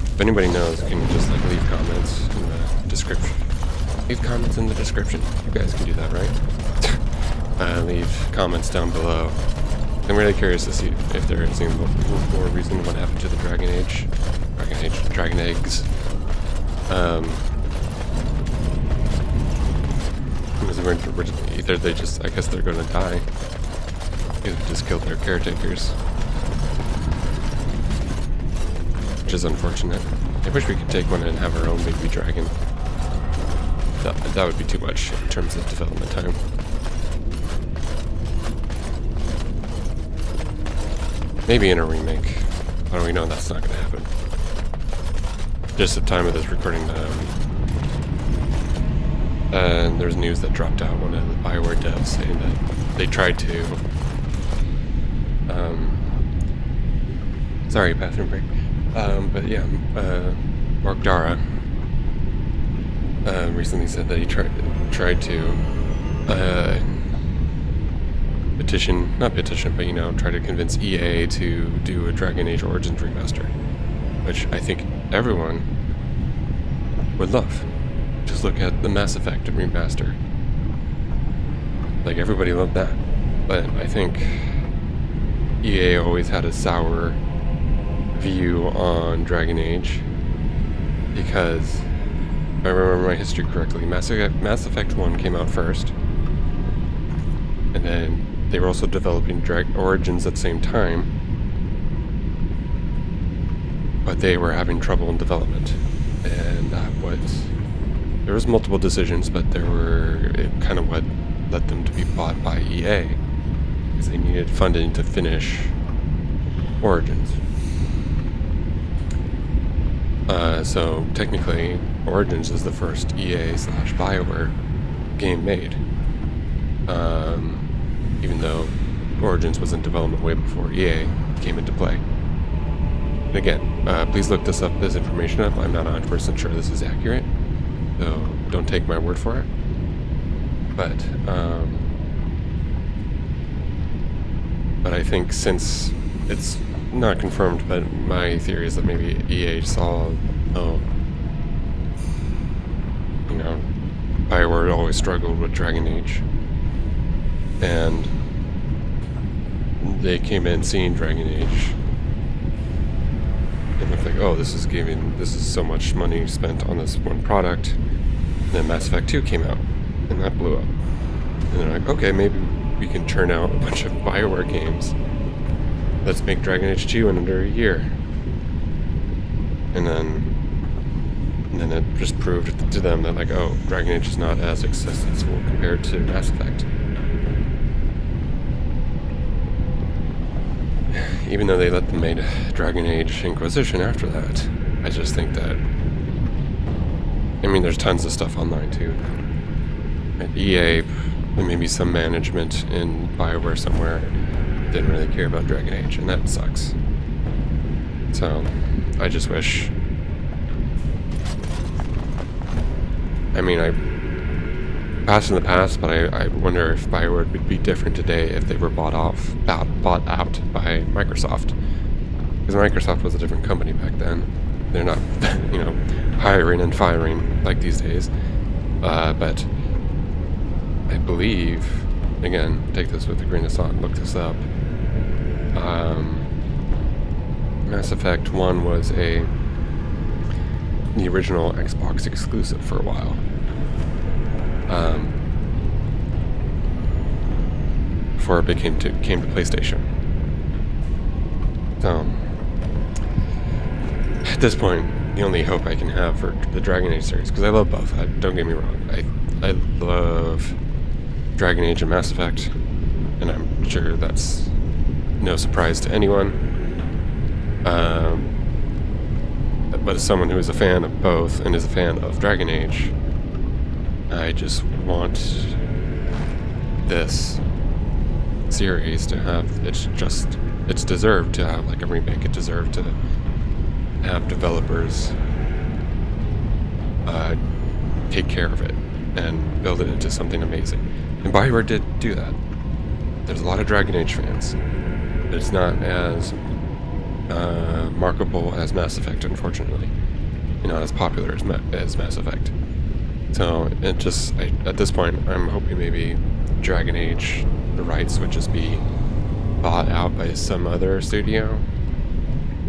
If anybody knows, can you just like leave comments in the description? Leave comments in the description. You guys can do that, right? Leave comments down below. I'm really curious to see if there is any more reason what happened to the dragon eggs. Because either they just, I guess they're gonna die. Either just killed their caretakers. Which is unfortunate. I wish we could take one and have our own baby dragon. That would be too much in terms of development time. Maybe in a remake. How do we know that's not going to happen? Just at the time of this recording, there's news that dropped out. One of the BioWare devs saying that they tried to. Sorry, bathroom break. But yeah, Mark Dara recently said that he tried to not petition, but try to convince EA to do a Dragon Age Origins remaster, which I think everyone would love. Just look at the Mass Effect remaster. Like, everybody loved that. But I think EA always had a sour view on Dragon Age because, if I remember my history correctly, Mass Effect 1 came out first, and then they were also developing Origins at the same time, but they were having trouble in development, and there was multiple decisions, but it kind of what led them to be bought by EA, because they needed funding to finish Origins. So technically, Origins is the first EA/BioWare game made. Even though Origins was in development way before EA came into play. And again, please look this information up. I'm not 100% sure this is accurate, so don't take my word for it. But I think since it's not confirmed, but my theory is that maybe EA saw, BioWare always struggled with Dragon Age. And they came in seeing Dragon Age and looked like, oh, this is so much money spent on this one product. And then Mass Effect 2 came out, and that blew up. And they're like, okay, maybe we can churn out a bunch of BioWare games. Let's make Dragon Age 2 in under a year. And then it just proved to them that, like, oh, Dragon Age is not as successful compared to Mass Effect. Even though they let them make Dragon Age Inquisition after that, I just think that, there's tons of stuff online too. At EA, there may be some management in BioWare somewhere didn't really care about Dragon Age, and that sucks. So, I just wish... I passed in the past, but I wonder if BioWare would be different today if they were bought out by Microsoft. Because Microsoft was a different company back then. They're not, hiring and firing like these days. But I believe, again, take this with a grain of salt, look this up. Mass Effect 1 was the original Xbox exclusive for a while. Before it came to PlayStation. So, at this point, the only hope I can have for the Dragon Age series, because I love both, don't get me wrong, I love Dragon Age and Mass Effect, and I'm sure that's no surprise to anyone. But as someone who is a fan of both and is a fan of Dragon Age, I just want this series to have. It's deserved to have like a remake. It deserved to have developers take care of it and build it into something amazing. And BioWare did do that. There's a lot of Dragon Age fans, but it's not as marketable as Mass Effect, unfortunately. Not as popular as Mass Effect. So at this point, I'm hoping maybe Dragon Age, the rights would just be bought out by some other studio,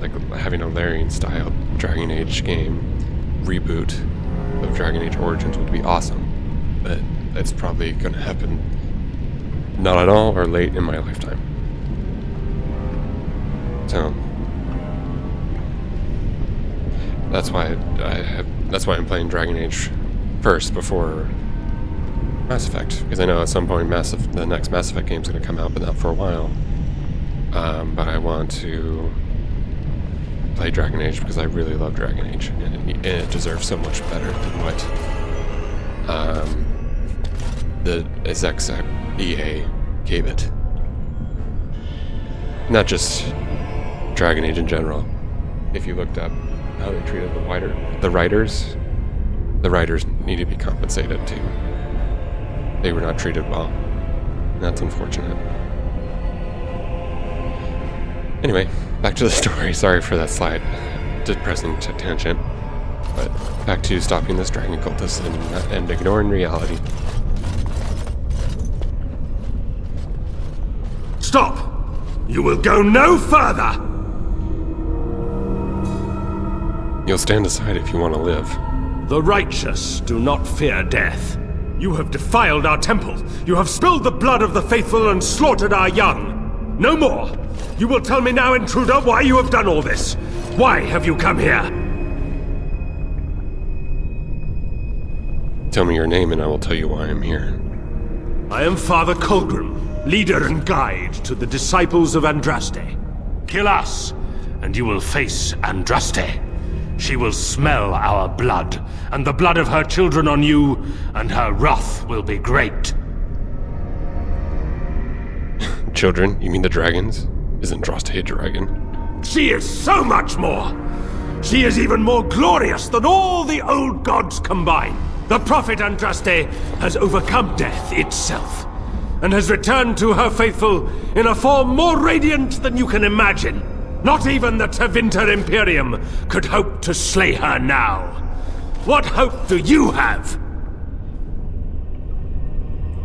like having a Larian style Dragon Age game reboot of Dragon Age Origins would be awesome, but that's probably going to happen not at all or late in my lifetime. So that's why I'm playing Dragon Age first before Mass Effect, because I know at some point the next Mass Effect game is going to come out, but not for a while. But I want to play Dragon Age because I really love Dragon Age, and it deserves so much better than what the exec EA gave it. Not just Dragon Age in general. If you looked up how they treated the writers need to be compensated too. They were not treated well. That's unfortunate. Anyway, back to the story. Sorry for that slight depressing tangent. But back to stopping this dragon cultist and ignoring reality. Stop! You will go no further! You'll stand aside if you want to live. The righteous do not fear death. You have defiled our temple. You have spilled the blood of the faithful and slaughtered our young. No more! You will tell me now, intruder, why you have done all this. Why have you come here? Tell me your name and I will tell you why I'm here. I am Father Colgrim, leader and guide to the disciples of Andraste. Kill us, and you will face Andraste. She will smell our blood, and the blood of her children on you, and her wrath will be great. Children? You mean the dragons? Isn't Andraste a dragon? She is so much more! She is even more glorious than all the old gods combined. The prophet Andraste has overcome death itself, and has returned to her faithful in a form more radiant than you can imagine. Not even the Tevinter Imperium could hope to slay her now. What hope do you have?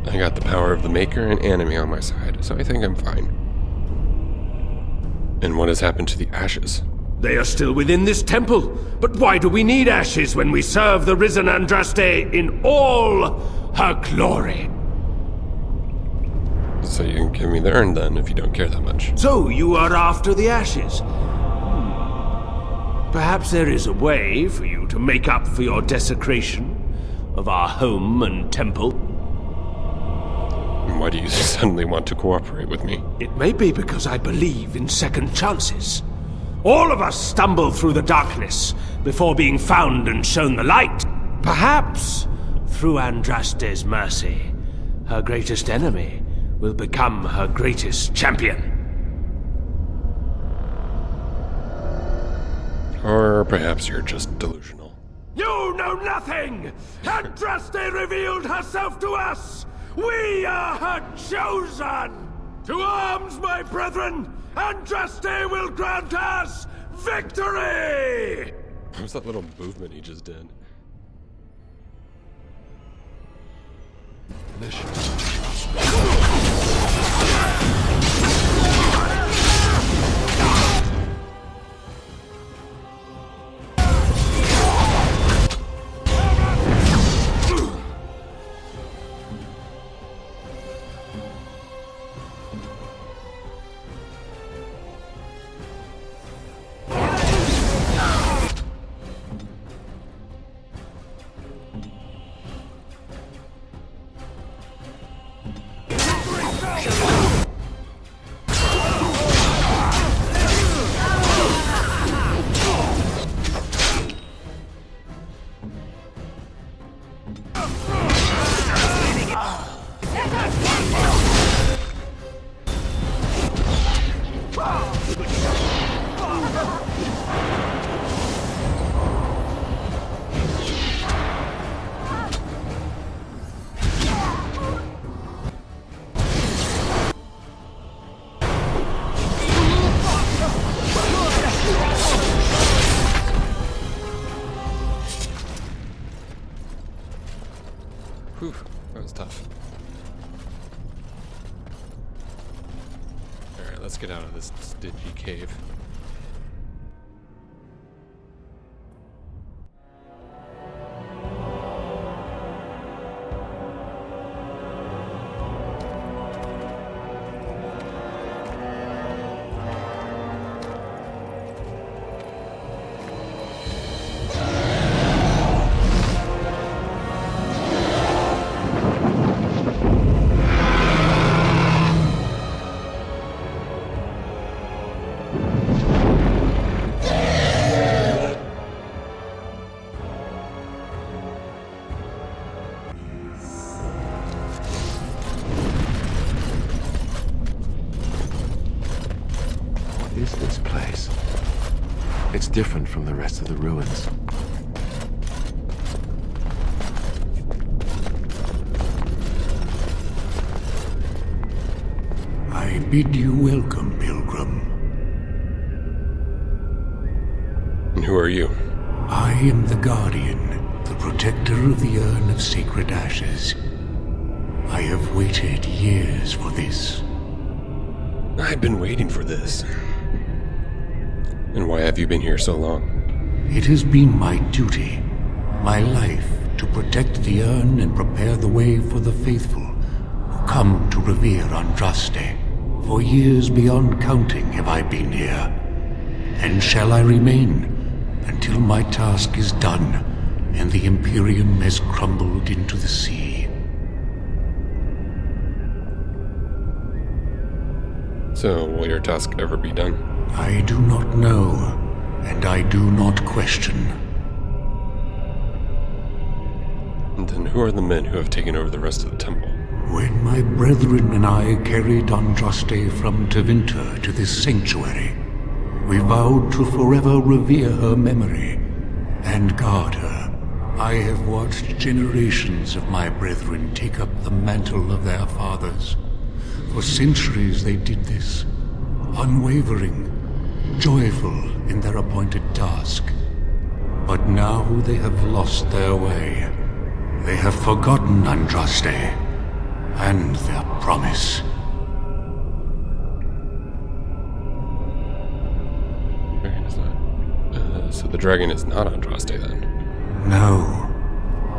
I got the power of the Maker and Anime on my side, so I think I'm fine. And what has happened to the ashes? They are still within this temple, but why do we need ashes when we serve the risen Andraste in all her glory? So you can give me the urn then, if you don't care that much. So you are after the ashes? Perhaps there is a way for you to make up for your desecration of our home and temple. Why do you suddenly want to cooperate with me? It may be because I believe in second chances. All of us stumble through the darkness before being found and shown the light. Perhaps, through Andraste's mercy, her greatest enemy will become her greatest champion. Or perhaps you're just delusional. You know nothing! Andraste revealed herself to us! We are her chosen! To arms, my brethren! Andraste will grant us victory! What was that little movement he just did? Whew, that was tough. Alright, let's get out of this dingy cave. Is this place? It's different from the rest of the ruins. I bid you welcome, pilgrim. And who are you? I am the Guardian, the protector of the Urn of Sacred Ashes. I have waited years for this. I've been waiting for this. And why have you been here so long? It has been my duty, my life, to protect the urn and prepare the way for the faithful who come to revere Andraste. For years beyond counting have I been here, and shall I remain until my task is done and the Imperium has crumbled into the sea. So, will your task ever be done? I do not know, and I do not question. And then who are the men who have taken over the rest of the temple? When my brethren and I carried Andraste from Tevinter to this sanctuary, we vowed to forever revere her memory and guard her. I have watched generations of my brethren take up the mantle of their fathers. For centuries they did this, unwavering, joyful in their appointed task. But now they have lost their way. They have forgotten Andraste and their promise. So the dragon is not Andraste then? No.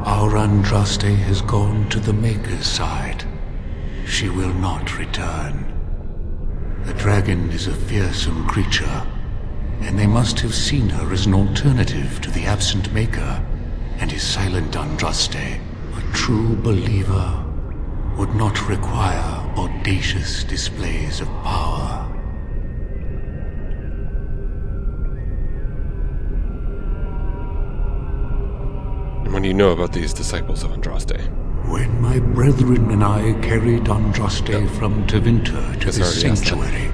Our Andraste has gone to the Maker's side. She will not return. The dragon is a fearsome creature, and they must have seen her as an alternative to the absent Maker and his silent Andraste. A true believer would not require audacious displays of power. And what do you know about these disciples of Andraste? When my brethren and I carried Andraste from Tevinter to this sanctuary,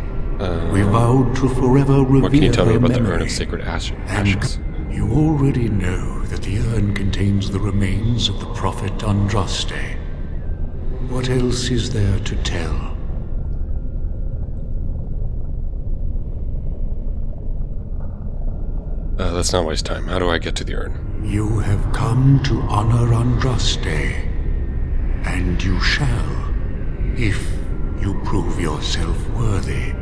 we vowed to forever revere her memory. What can you tell me about the Urn of Sacred Ashes? You already know that the urn contains the remains of the prophet Andraste. What else is there to tell? Let's not waste time. How do I get to the urn? You have come to honor Andraste, and you shall, if you prove yourself worthy.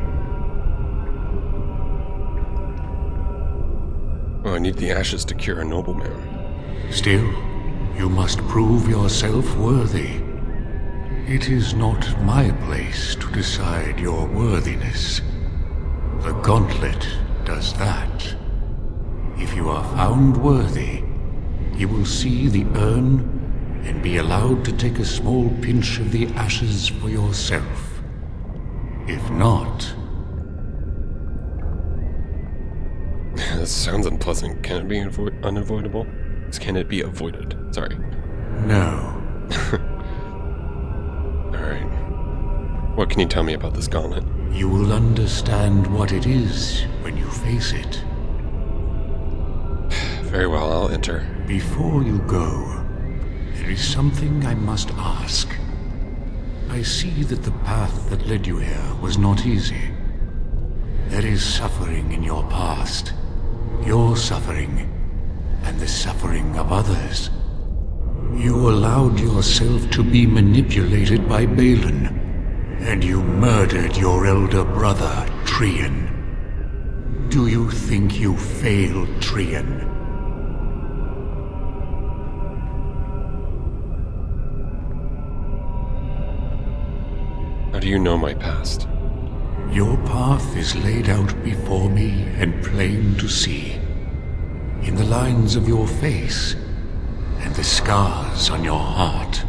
Oh, I need the ashes to cure a nobleman. Still, you must prove yourself worthy. It is not my place to decide your worthiness. The gauntlet does that. If you are found worthy, you will see the urn and be allowed to take a small pinch of the ashes for yourself. If not... This sounds unpleasant. Can it be unavoidable? Can it be avoided? Sorry. No. Alright. What can you tell me about this gauntlet? You will understand what it is when you face face it. Very well, I'll enter. Before you go, there is something I must ask. I see that the path that led you here was not easy. There is suffering in your past. Your suffering, and the suffering of others. You allowed yourself to be manipulated by Balin, and you murdered your elder brother, Trian. Do you think you failed, Trian? How do you know my past? Your path is laid out before me and plain to see. In the lines of your face and the scars on your heart.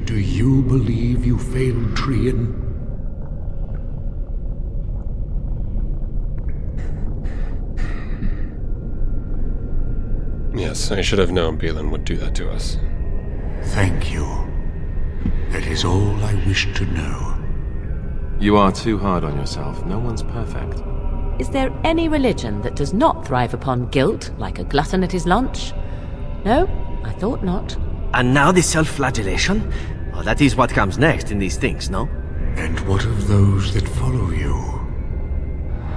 Do you believe you failed Trian? Yes, I should have known Balin would do that to us. Thank you. That is all I wish to know. You are too hard on yourself. No one's perfect. Is there any religion that does not thrive upon guilt, like a glutton at his lunch? No, I thought not. And now the self-flagellation? Oh, that is what comes next in these things, no? And what of those that follow you?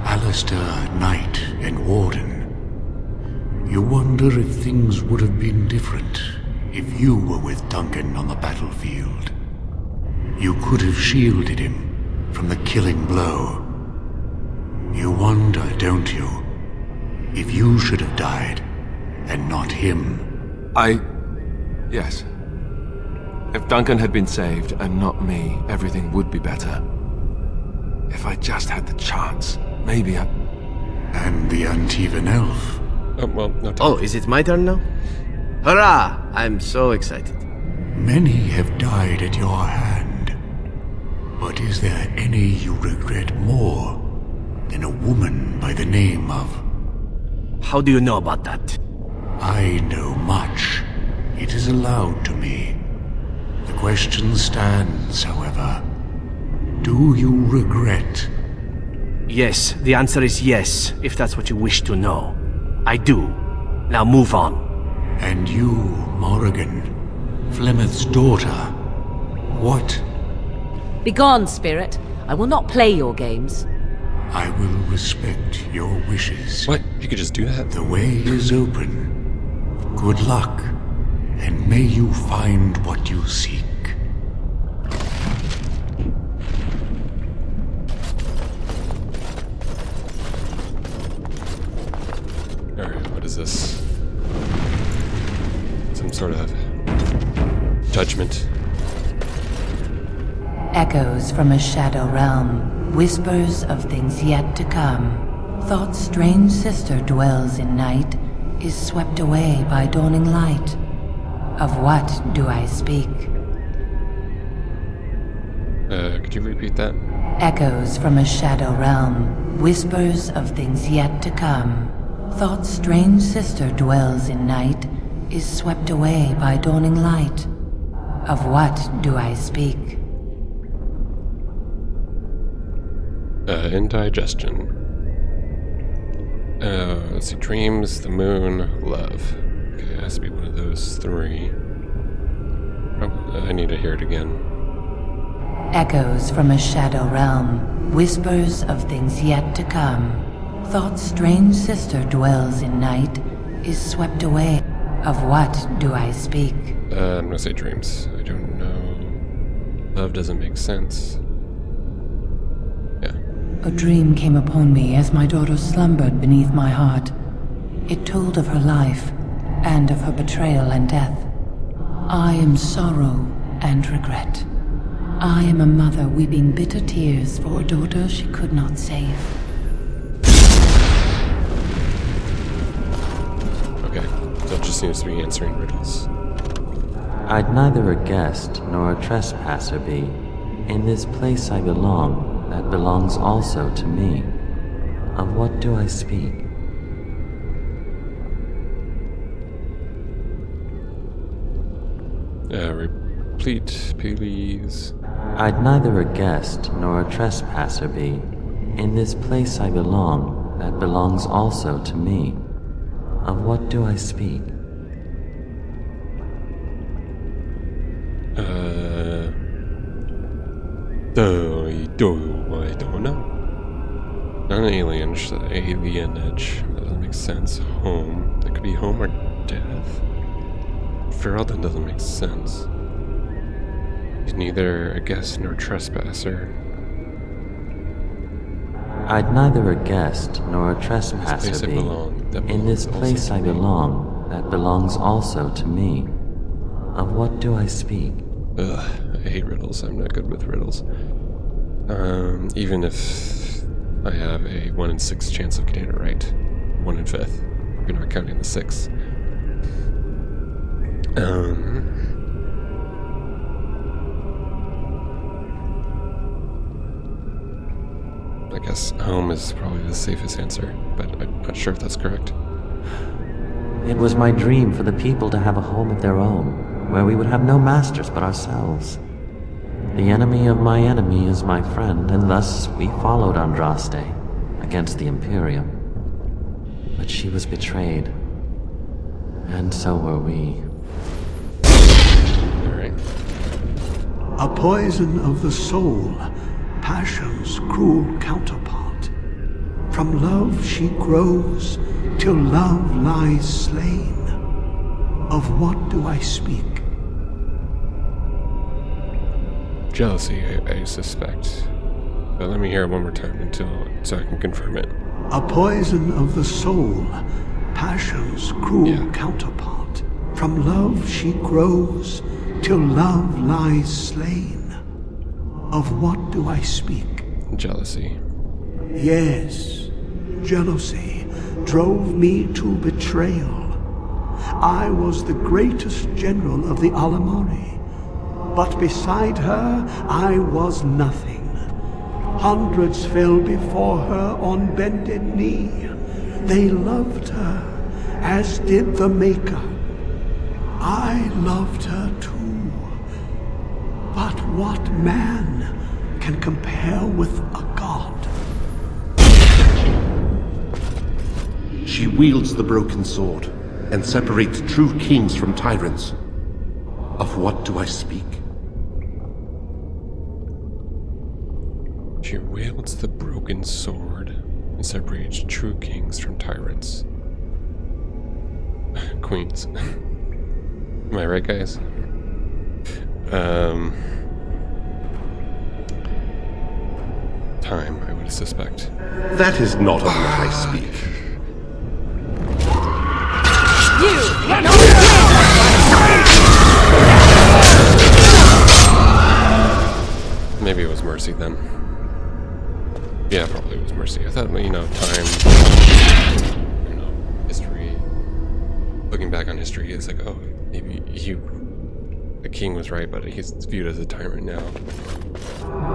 Alistair, Knight, and Warden. You wonder if things would have been different if you were with Duncan on the battlefield. You could have shielded him from the killing blow. You wonder, don't you, if you should have died and not him? Yes. If Duncan had been saved and not me, everything would be better. If I just had the chance, maybe I... And the Antivan elf. Oh, well, no time. Oh, is it my turn now? Hurrah! I'm so excited. Many have died at your hand. But is there any you regret more than a woman by the name of... How do you know about that? I know much. It is allowed to me. The question stands, however. Do you regret? Yes, the answer is yes, if that's what you wish to know. I do. Now move on. And you, Morrigan, Flemeth's daughter, what? Begone, spirit. I will not play your games. I will respect your wishes. What? You could just do that? The way is open. Good luck, and may you find what you seek. Alright, what is this? Some sort of judgment. Echoes from a shadow realm, whispers of things yet to come. Thought's strange sister dwells in night, is swept away by dawning light. Of what do I speak? Could you repeat that? Echoes from a shadow realm, whispers of things yet to come. Thought's strange sister dwells in night, is swept away by dawning light. Of what do I speak? Indigestion. Let's see, dreams, the moon, love. Okay, it has to be one of those three. Oh, I need to hear it again. Echoes from a shadow realm, whispers of things yet to come. Thought's strange sister dwells in night, is swept away. Of what do I speak? I'm gonna say dreams. I don't know. Love doesn't make sense. Yeah. A dream came upon me as my daughter slumbered beneath my heart. It told of her life, and of her betrayal and death. I am sorrow and regret. I am a mother weeping bitter tears for a daughter she could not save. Okay, so it just seems to be answering riddles. I'd neither a guest nor a trespasser be. In this place I belong, that belongs also to me. Of what do I speak? Replete, please. I'd neither a guest nor a trespasser be. In this place I belong, that belongs also to me. Of what do I speak? I don't know. Not an alienage. That doesn't make sense. Home. That could be home or death. Feral, that doesn't make sense. He's neither a guest nor trespasser. I'd neither a guest nor a trespasser be. In this place I belong, that belongs also to me. Of what do I speak? Ugh, I hate riddles. I'm not good with riddles. Even if I have a 1 in 6 chance of getting it right. 1 in 5th. You're not counting the 6. I guess home is probably the safest answer, but I'm not sure if that's correct. It was my dream for the people to have a home of their own, where we would have no masters but ourselves. The enemy of my enemy is my friend, and thus we followed Andraste against the Imperium. But she was betrayed, and so were we. Alright. A poison of the soul, passion's cruel counterpart. From love she grows, till love lies slain. Of what do I speak? Jealousy, I suspect. But let me hear it one more time so I can confirm it. A poison of the soul, passion's cruel counterpart. From love she grows, till love lies slain. Of what do I speak? Jealousy. Yes, jealousy drove me to betrayal. I was the greatest general of the Alamari, but beside her I was nothing. Hundreds fell before her on bended knee. They loved her, as did the Maker. I loved her too. But what man can compare with a god? She wields the broken sword and separates true kings from tyrants. Of what do I speak? She wields the broken sword and separates true kings from tyrants. Queens. Am I right, guys? Time, I would suspect. That is not of what I speak. Maybe it was Mercy then. Yeah, probably it was Mercy. I thought, time, history. Looking back on history, it's like, oh, maybe the king was right, but he's viewed as a tyrant now.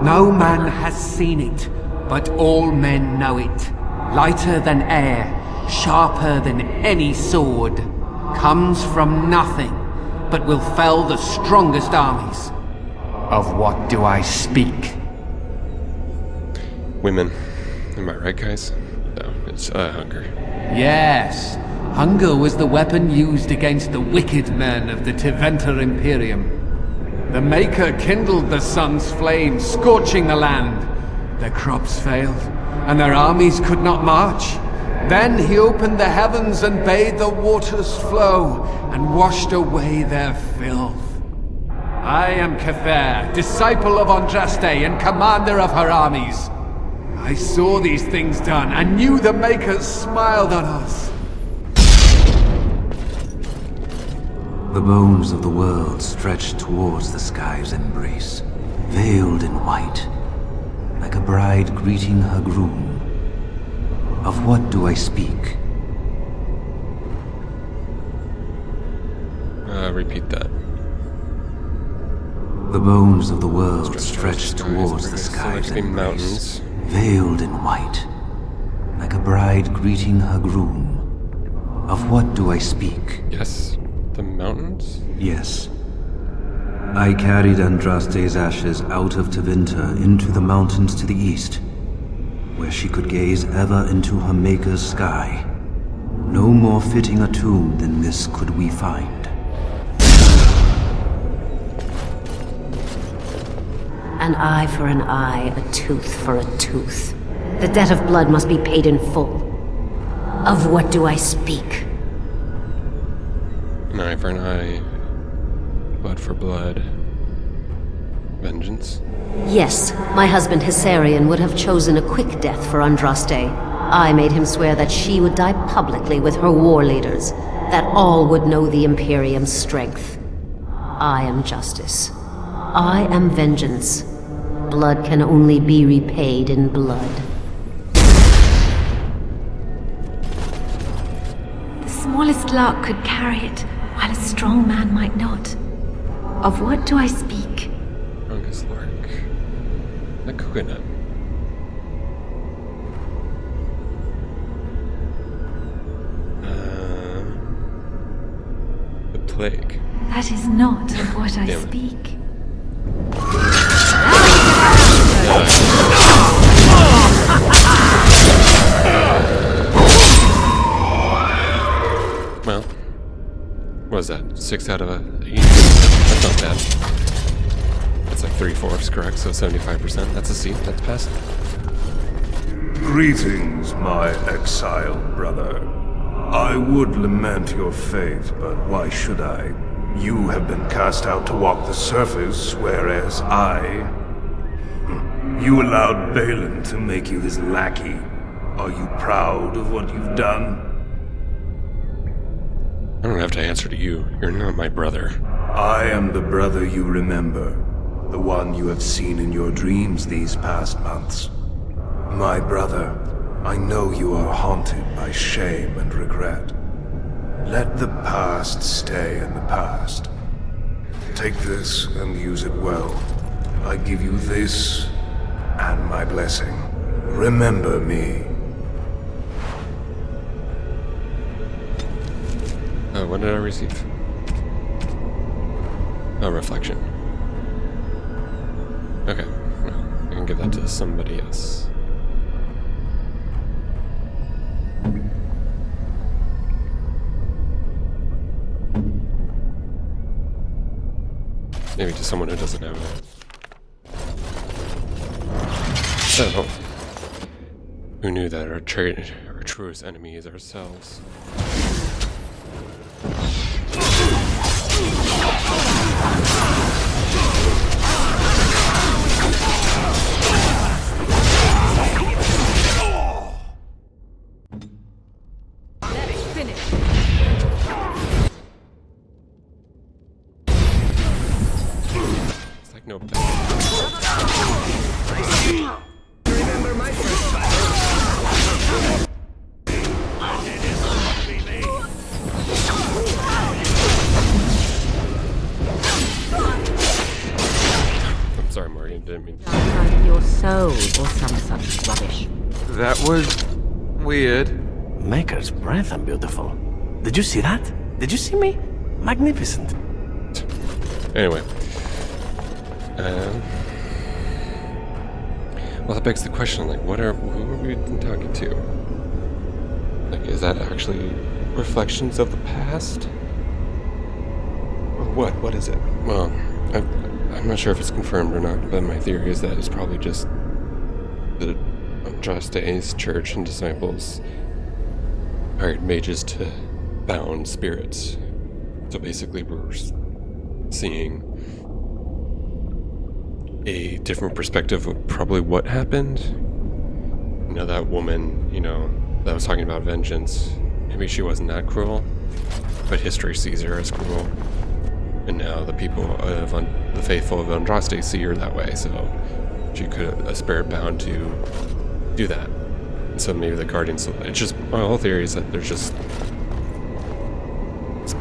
No man has seen it, but all men know it. Lighter than air, sharper than any sword. Comes from nothing, but will fell the strongest armies. Of what do I speak? Women. Am I right, guys? No, it's hunger. Yes. Hunger was the weapon used against the wicked men of the Tevinter Imperium. The Maker kindled the sun's flame, scorching the land. Their crops failed, and their armies could not march. Then he opened the heavens and bade the waters flow, and washed away their filth. I am Kefir, disciple of Andraste and commander of her armies. I saw these things done, and knew the Makers smiled on us. The bones of the world stretched towards the sky's embrace, veiled in white, like a bride greeting her groom. Of what do I speak? Repeat that. The bones of the world stretched towards the sky's embrace, mountains, veiled in white, like a bride greeting her groom. Of what do I speak? Yes, the mountains? Yes. I carried Andraste's ashes out of Tevinter into the mountains to the east. where she could gaze ever into her Maker's sky. No more fitting a tomb than this could we find. An eye for an eye, a tooth for a tooth. The debt of blood must be paid in full. Of what do I speak? An eye for an eye, blood for blood. Vengeance? Yes, my husband Hysarion would have chosen a quick death for Andraste. I made him swear that she would die publicly with her war leaders, that all would know the Imperium's strength. I am justice. I am vengeance. Blood can only be repaid in blood. The smallest lark could carry it, while a strong man might not. Of what do I speak? Strongest lark. The coconut. The plague. That is not of what I speak. Well, what was that? 6 out of 8? That's not bad. That's like 3/4 correct, so 75%. That's a C. That's passed. Greetings, my exiled brother. I would lament your fate, but why should I? You have been cast out to walk the surface, whereas I... You allowed Balin to make you his lackey. Are you proud of what you've done? I don't have to answer to you. You're not my brother. I am the brother you remember. The one you have seen in your dreams these past months. My brother, I know you are haunted by shame and regret. Let the past stay in the past. Take this and use it well. I give you this and my blessing. Remember me. What did I receive? Oh, reflection. Okay, well, I can give that to somebody else. Maybe to someone who doesn't have it. So, who knew that our truest enemy is ourselves? It's like no bad. Remember my first battle? I'm sorry, Morgan, didn't mean to. Your soul or some such rubbish. That was weird. Maker's breath, I'm beautiful. Did you see that? Did you see me? Magnificent. Anyway. Well, that begs the question, like, who are we talking to? Like, is that actually reflections of the past? Or what? What is it? Well, I'm not sure if it's confirmed or not, but my theory is that it's probably just the Andraste's church and disciples hired mages to bound spirits. So basically we're seeing a different perspective of probably what happened. You know, that woman, that was talking about vengeance, maybe she wasn't that cruel, but history sees her as cruel. And now the people of the faithful of Andraste see her that way, so she could have a spirit bound to do that. And so maybe the guardians, it's just, my whole theory is that there's just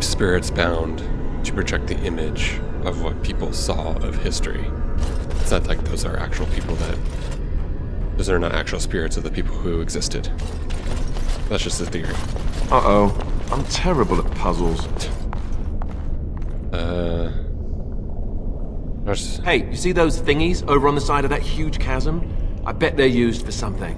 spirits bound to project the image of what people saw of history. It's not like those are actual people those are not actual spirits of the people who existed. That's just a theory. Uh-oh. I'm terrible at puzzles. Hey, you see those thingies over on the side of that huge chasm? I bet they're used for something.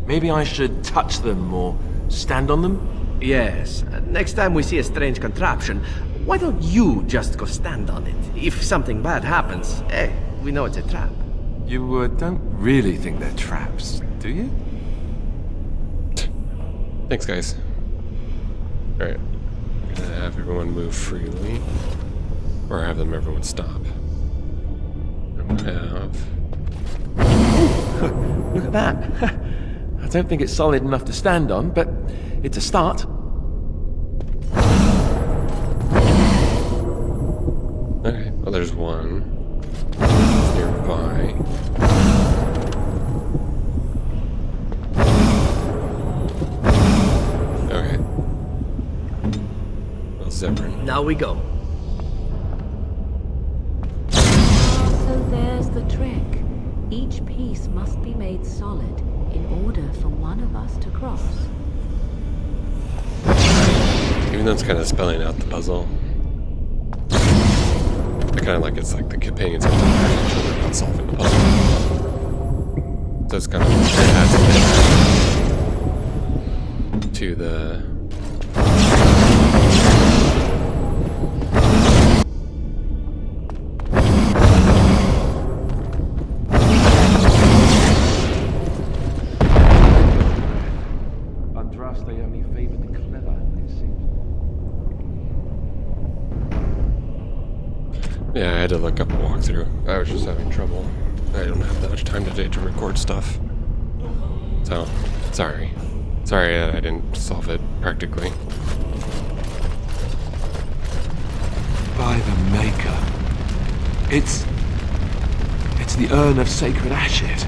Maybe I should touch them or stand on them? Yes. Next time we see a strange contraption, why don't you just go stand on it? If something bad happens, hey, we know it's a trap. You don't really think they're traps, do you? Thanks, guys. Alright. I'm gonna have everyone move freely. Or have everyone stop. I'm gonna have... Look at that. I don't think it's solid enough to stand on, but it's a start. Okay, well there's one. It's nearby. Okay. Well, Zebrin. Now we go. So there's the trick. Each piece must be made solid in order for one of us to cross. Even though it's kind of spelling out the puzzle, I kind of like it's like the companions have to find each other about solving the puzzle. So it's kind of it adds a bit to the. They only favored the clever, it seems. Yeah, I had to look up a walkthrough. I was just having trouble. I don't have that much time today to record stuff. So, sorry. Sorry I didn't solve it practically. By the Maker. It's the urn of sacred ashes.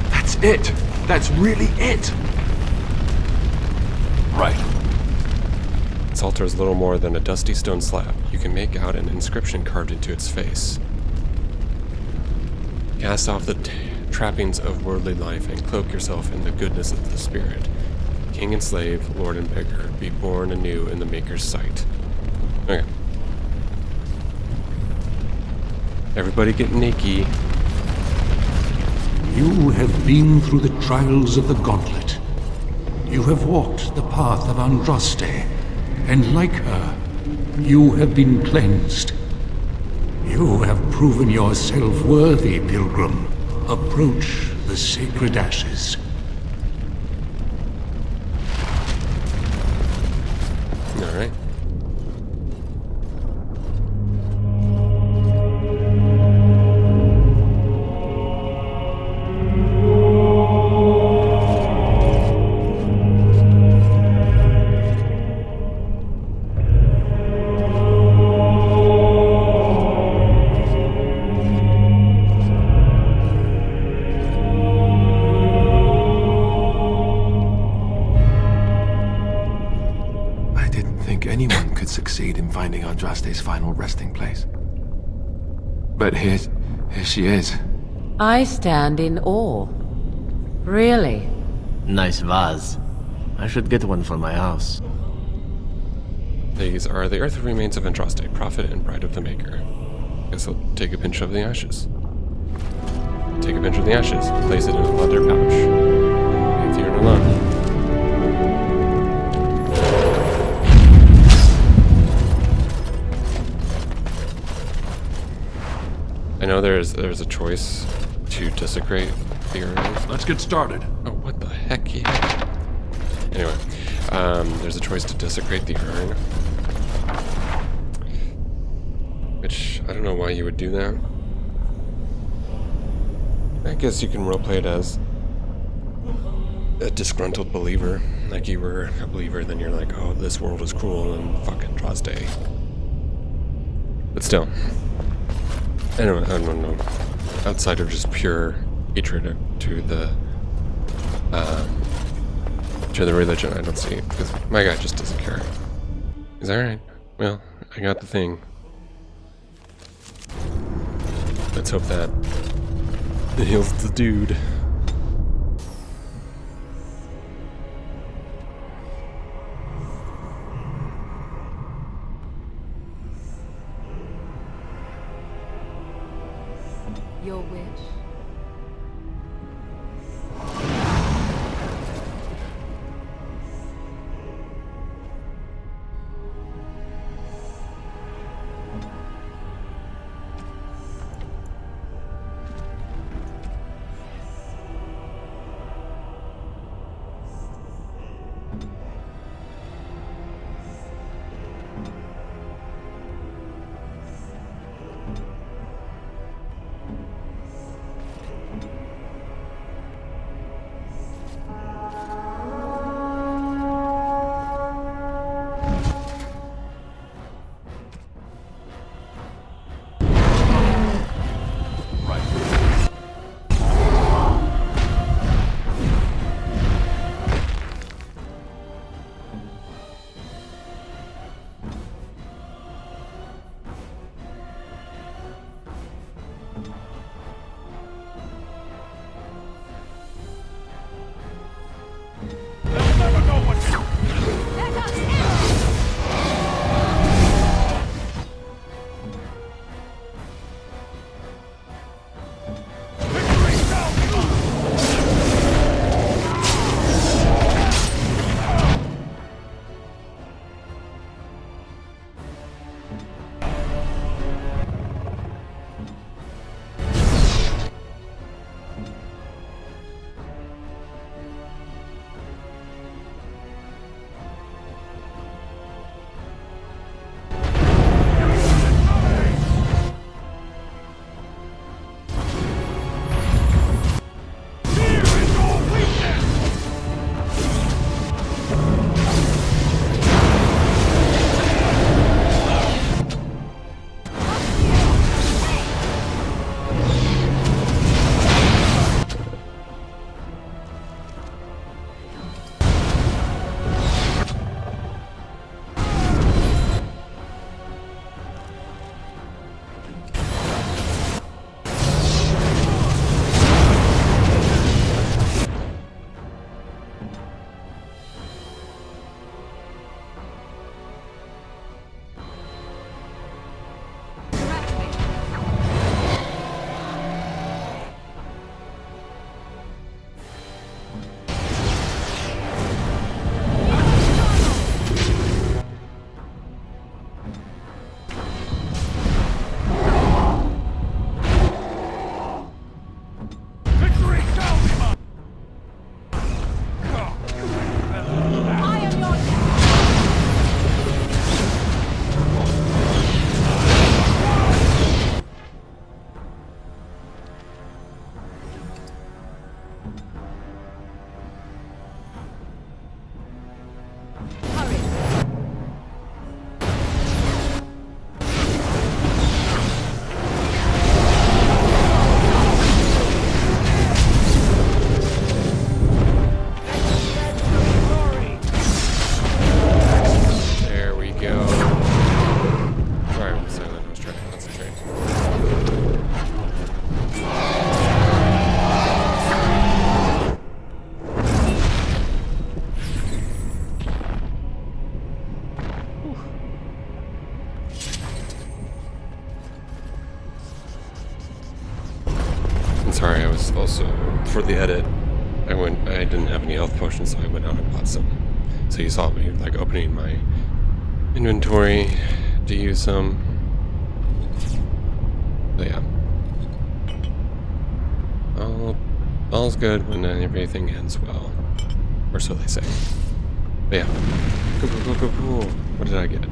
That's it. That's really it. Right. This altar is little more than a dusty stone slab. You can make out an inscription carved into its face. Cast off the trappings of worldly life and cloak yourself in the goodness of the Spirit. King and slave, lord and beggar, be born anew in the Maker's sight. Okay. Everybody get naked. You have been through the trials of the gauntlet. You have walked the path of Andraste, and like her, you have been cleansed. You have proven yourself worthy, pilgrim. Approach the sacred ashes. All right. Succeed in finding Andraste's final resting place. But here she is. I stand in awe. Really? Nice vase. I should get one for my house. These are the earthly remains of Andraste, prophet and bride of the Maker. Guess I'll take a pinch of the ashes. Take a pinch of the ashes, place it in a leather pouch. If you're alone. I know there's a choice to desecrate the urn. Let's get started. Oh, what the heck, yeah. Anyway, there's a choice to desecrate the urn. Which, I don't know why you would do that. I guess you can roleplay it as a disgruntled believer. Like you were a believer, then you're like, oh, this world is cruel and fucking Andraste. But still. I don't know. Outside of just pure hatred to the religion, I don't see it. Because my guy just doesn't care. He's alright. Well, I got the thing. Let's hope that it heals the dude. Your wish. for the edit, I didn't have any health potions, so I went out and bought some. So you saw me like opening my inventory to use some. But yeah. All's good when everything ends well. Or so they say. But yeah. Cool. What did I get?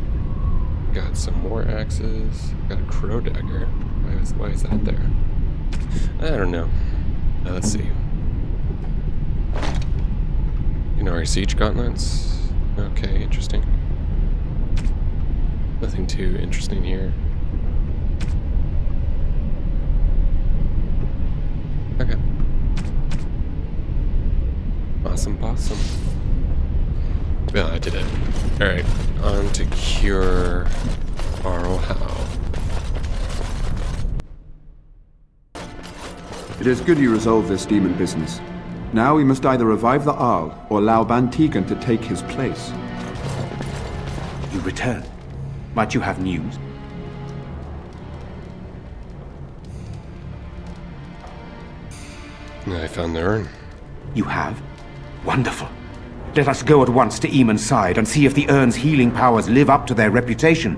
Got some more axes. Got a crow dagger. Why is that there? I don't know. Let's see. Our siege gauntlets. Okay, interesting. Nothing too interesting here. Okay. Awesome. Yeah, I did it. Alright, on to cure Arlhow. It is good you resolved this demon business. Now we must either revive the Arl or allow Bantegan to take his place. You return? Might you have news? I found the urn. You have? Wonderful. Let us go at once to Eamon's side and see if the urn's healing powers live up to their reputation.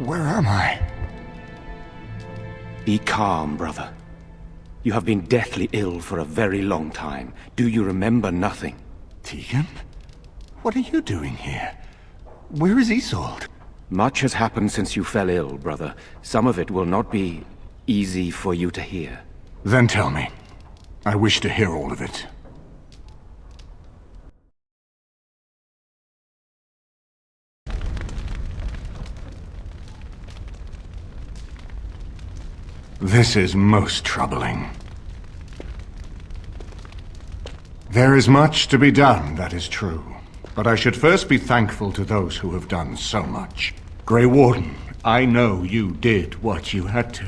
Where am I? Be calm, brother. You have been deathly ill for a very long time. Do you remember nothing? Tegan? What are you doing here? Where is Isolde? Much has happened since you fell ill, brother. Some of it will not be easy for you to hear. Then tell me. I wish to hear all of it. This is most troubling. There is much to be done, that is true. But I should first be thankful to those who have done so much. Grey Warden, I know you did what you had to.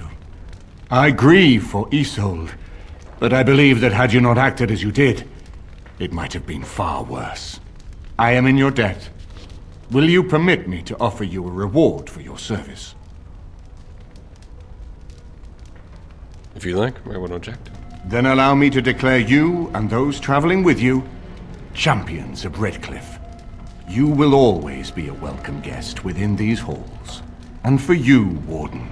I grieve for Isolde, but I believe that had you not acted as you did, it might have been far worse. I am in your debt. Will you permit me to offer you a reward for your service? If you like, I won't object. Then allow me to declare you and those traveling with you champions of Redcliffe. You will always be a welcome guest within these halls. And for you, Warden,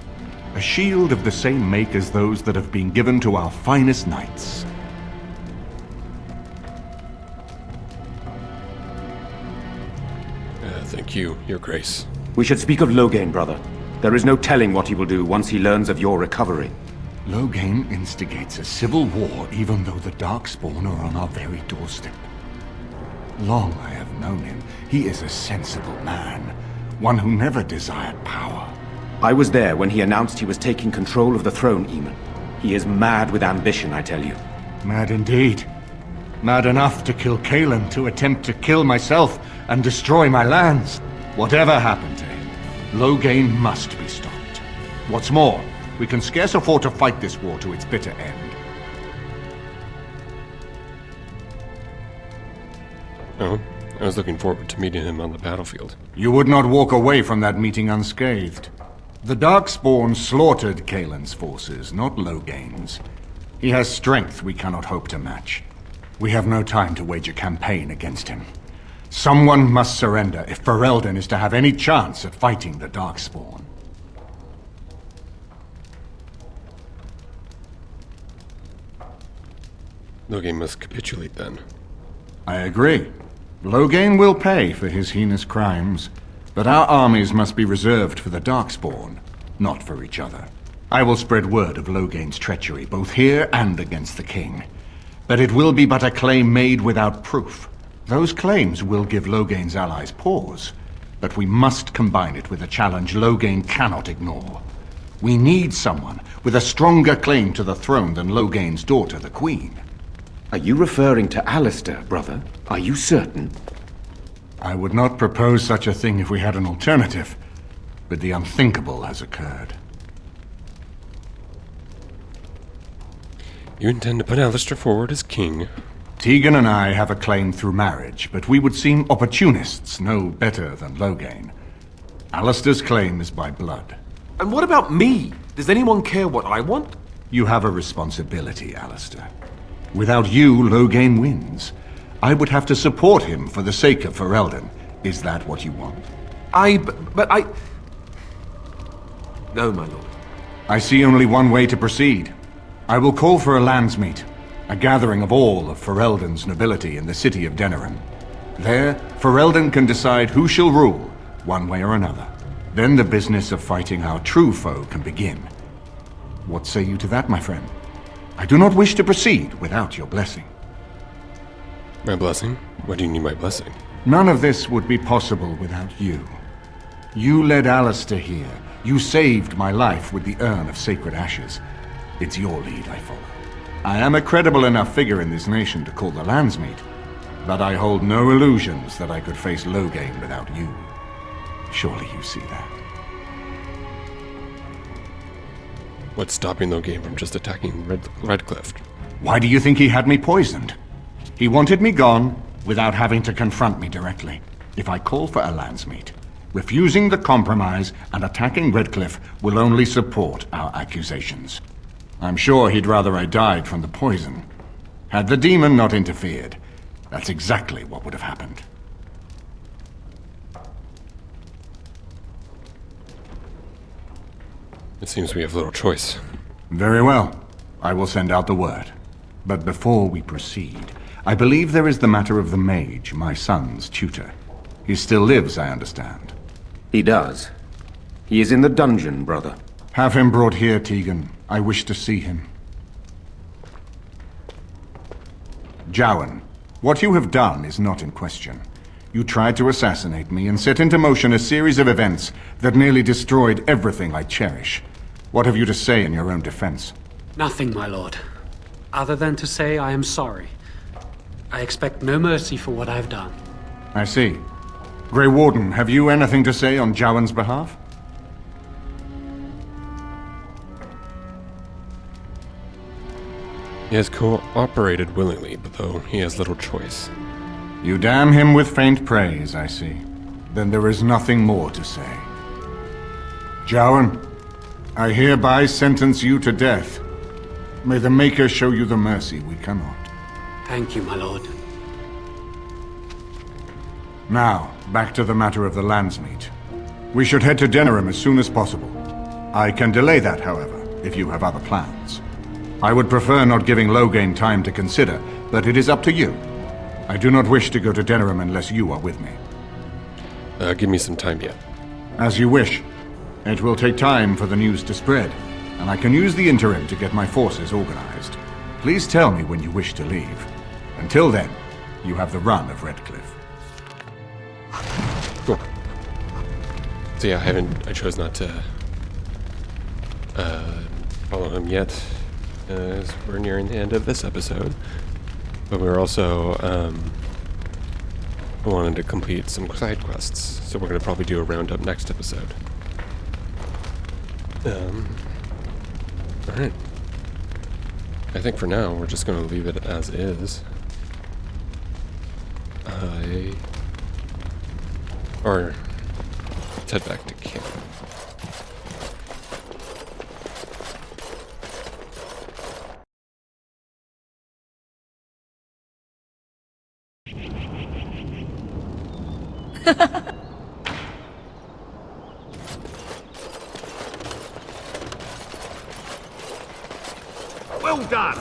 a shield of the same make as those that have been given to our finest knights. Thank you, Your Grace. We should speak of Loghain, brother. There is no telling what he will do once he learns of your recovery. Loghain instigates a civil war even though the Darkspawn are on our very doorstep. Long I have known him. He is a sensible man, one who never desired power. I was there when he announced he was taking control of the throne, Eamon. He is mad with ambition, I tell you. Mad indeed. Mad enough to kill Kaelan, to attempt to kill myself and destroy my lands. Whatever happened to him, Loghain must be stopped. What's more, we can scarce afford to fight this war to its bitter end. Oh, I was looking forward to meeting him on the battlefield. You would not walk away from that meeting unscathed. The Darkspawn slaughtered Kaelan's forces, not Loghain's. He has strength we cannot hope to match. We have no time to wage a campaign against him. Someone must surrender if Ferelden is to have any chance of fighting the Darkspawn. Loghain must capitulate then. I agree. Loghain will pay for his heinous crimes, but our armies must be reserved for the Darkspawn, not for each other. I will spread word of Loghain's treachery, both here and against the king. But it will be but a claim made without proof. Those claims will give Loghain's allies pause, but we must combine it with a challenge Loghain cannot ignore. We need someone with a stronger claim to the throne than Loghain's daughter, the Queen. Are you referring to Alistair, brother? Are you certain? I would not propose such a thing if we had an alternative, but the unthinkable has occurred. You intend to put Alistair forward as king? Tegan and I have a claim through marriage, but we would seem opportunists no better than Loghain. Alistair's claim is by blood. And what about me? Does anyone care what I want? You have a responsibility, Alistair. Without you, Loghain wins. I would have to support him for the sake of Ferelden. Is that what you want? But I... No, my lord. I see only one way to proceed. I will call for a landsmeet, a gathering of all of Ferelden's nobility in the city of Denerim. There, Ferelden can decide who shall rule, one way or another. Then the business of fighting our true foe can begin. What say you to that, my friend? I do not wish to proceed without your blessing. My blessing? What do you need my blessing? None of this would be possible without you. You led Alistair here. You saved my life with the urn of sacred ashes. It's your lead I follow. I am a credible enough figure in this nation to call the landsmeet, but I hold no illusions that I could face Loghain without you. Surely you see that. What's stopping Loghain from just attacking Redcliffe? Why do you think he had me poisoned? He wanted me gone without having to confront me directly. If I call for a landsmeet, refusing the compromise and attacking Redcliffe will only support our accusations. I'm sure he'd rather I died from the poison. Had the demon not interfered, that's exactly what would have happened. It seems we have little choice. Very well. I will send out the word. But before we proceed, I believe there is the matter of the mage, my son's tutor. He still lives, I understand. He does. He is in the dungeon, brother. Have him brought here, Tegan. I wish to see him. Jowan, what you have done is not in question. You tried to assassinate me and set into motion a series of events that nearly destroyed everything I cherish. What have you to say in your own defense? Nothing, my lord. Other than to say I am sorry. I expect no mercy for what I have done. I see. Grey Warden, have you anything to say on Jowan's behalf? He has cooperated willingly, but though he has little choice. You damn him with faint praise, I see. Then there is nothing more to say. Jowan, I hereby sentence you to death. May the Maker show you the mercy we cannot. Thank you, my lord. Now, back to the matter of the landsmeet. We should head to Denerim as soon as possible. I can delay that, however, if you have other plans. I would prefer not giving Loghain time to consider, but it is up to you. I do not wish to go to Denerim unless you are with me. Give me some time yet. As you wish. It will take time for the news to spread, and I can use the interim to get my forces organized. Please tell me when you wish to leave. Until then, you have the run of Redcliffe. Cool. So yeah, I chose not to follow him yet, as we're nearing the end of this episode. But we were also wanted to complete some side quests, so we're going to probably do a roundup next episode. Alright. I think for now, we're just going to leave it as is. Or let's head back to camp. Well done!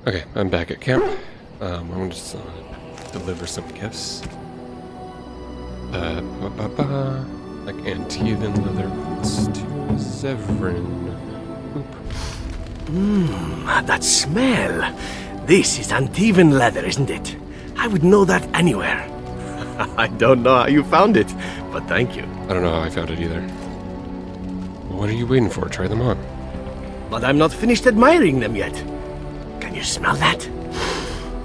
Okay, I'm back at camp. I'm just deliver some gifts. Like Antivan leather boots to Severin. That smell. This is Antivan leather, isn't it? I would know that anywhere. I don't know how you found it, but thank you. I don't know how I found it either. What are you waiting for? Try them on. But I'm not finished admiring them yet. Can you smell that?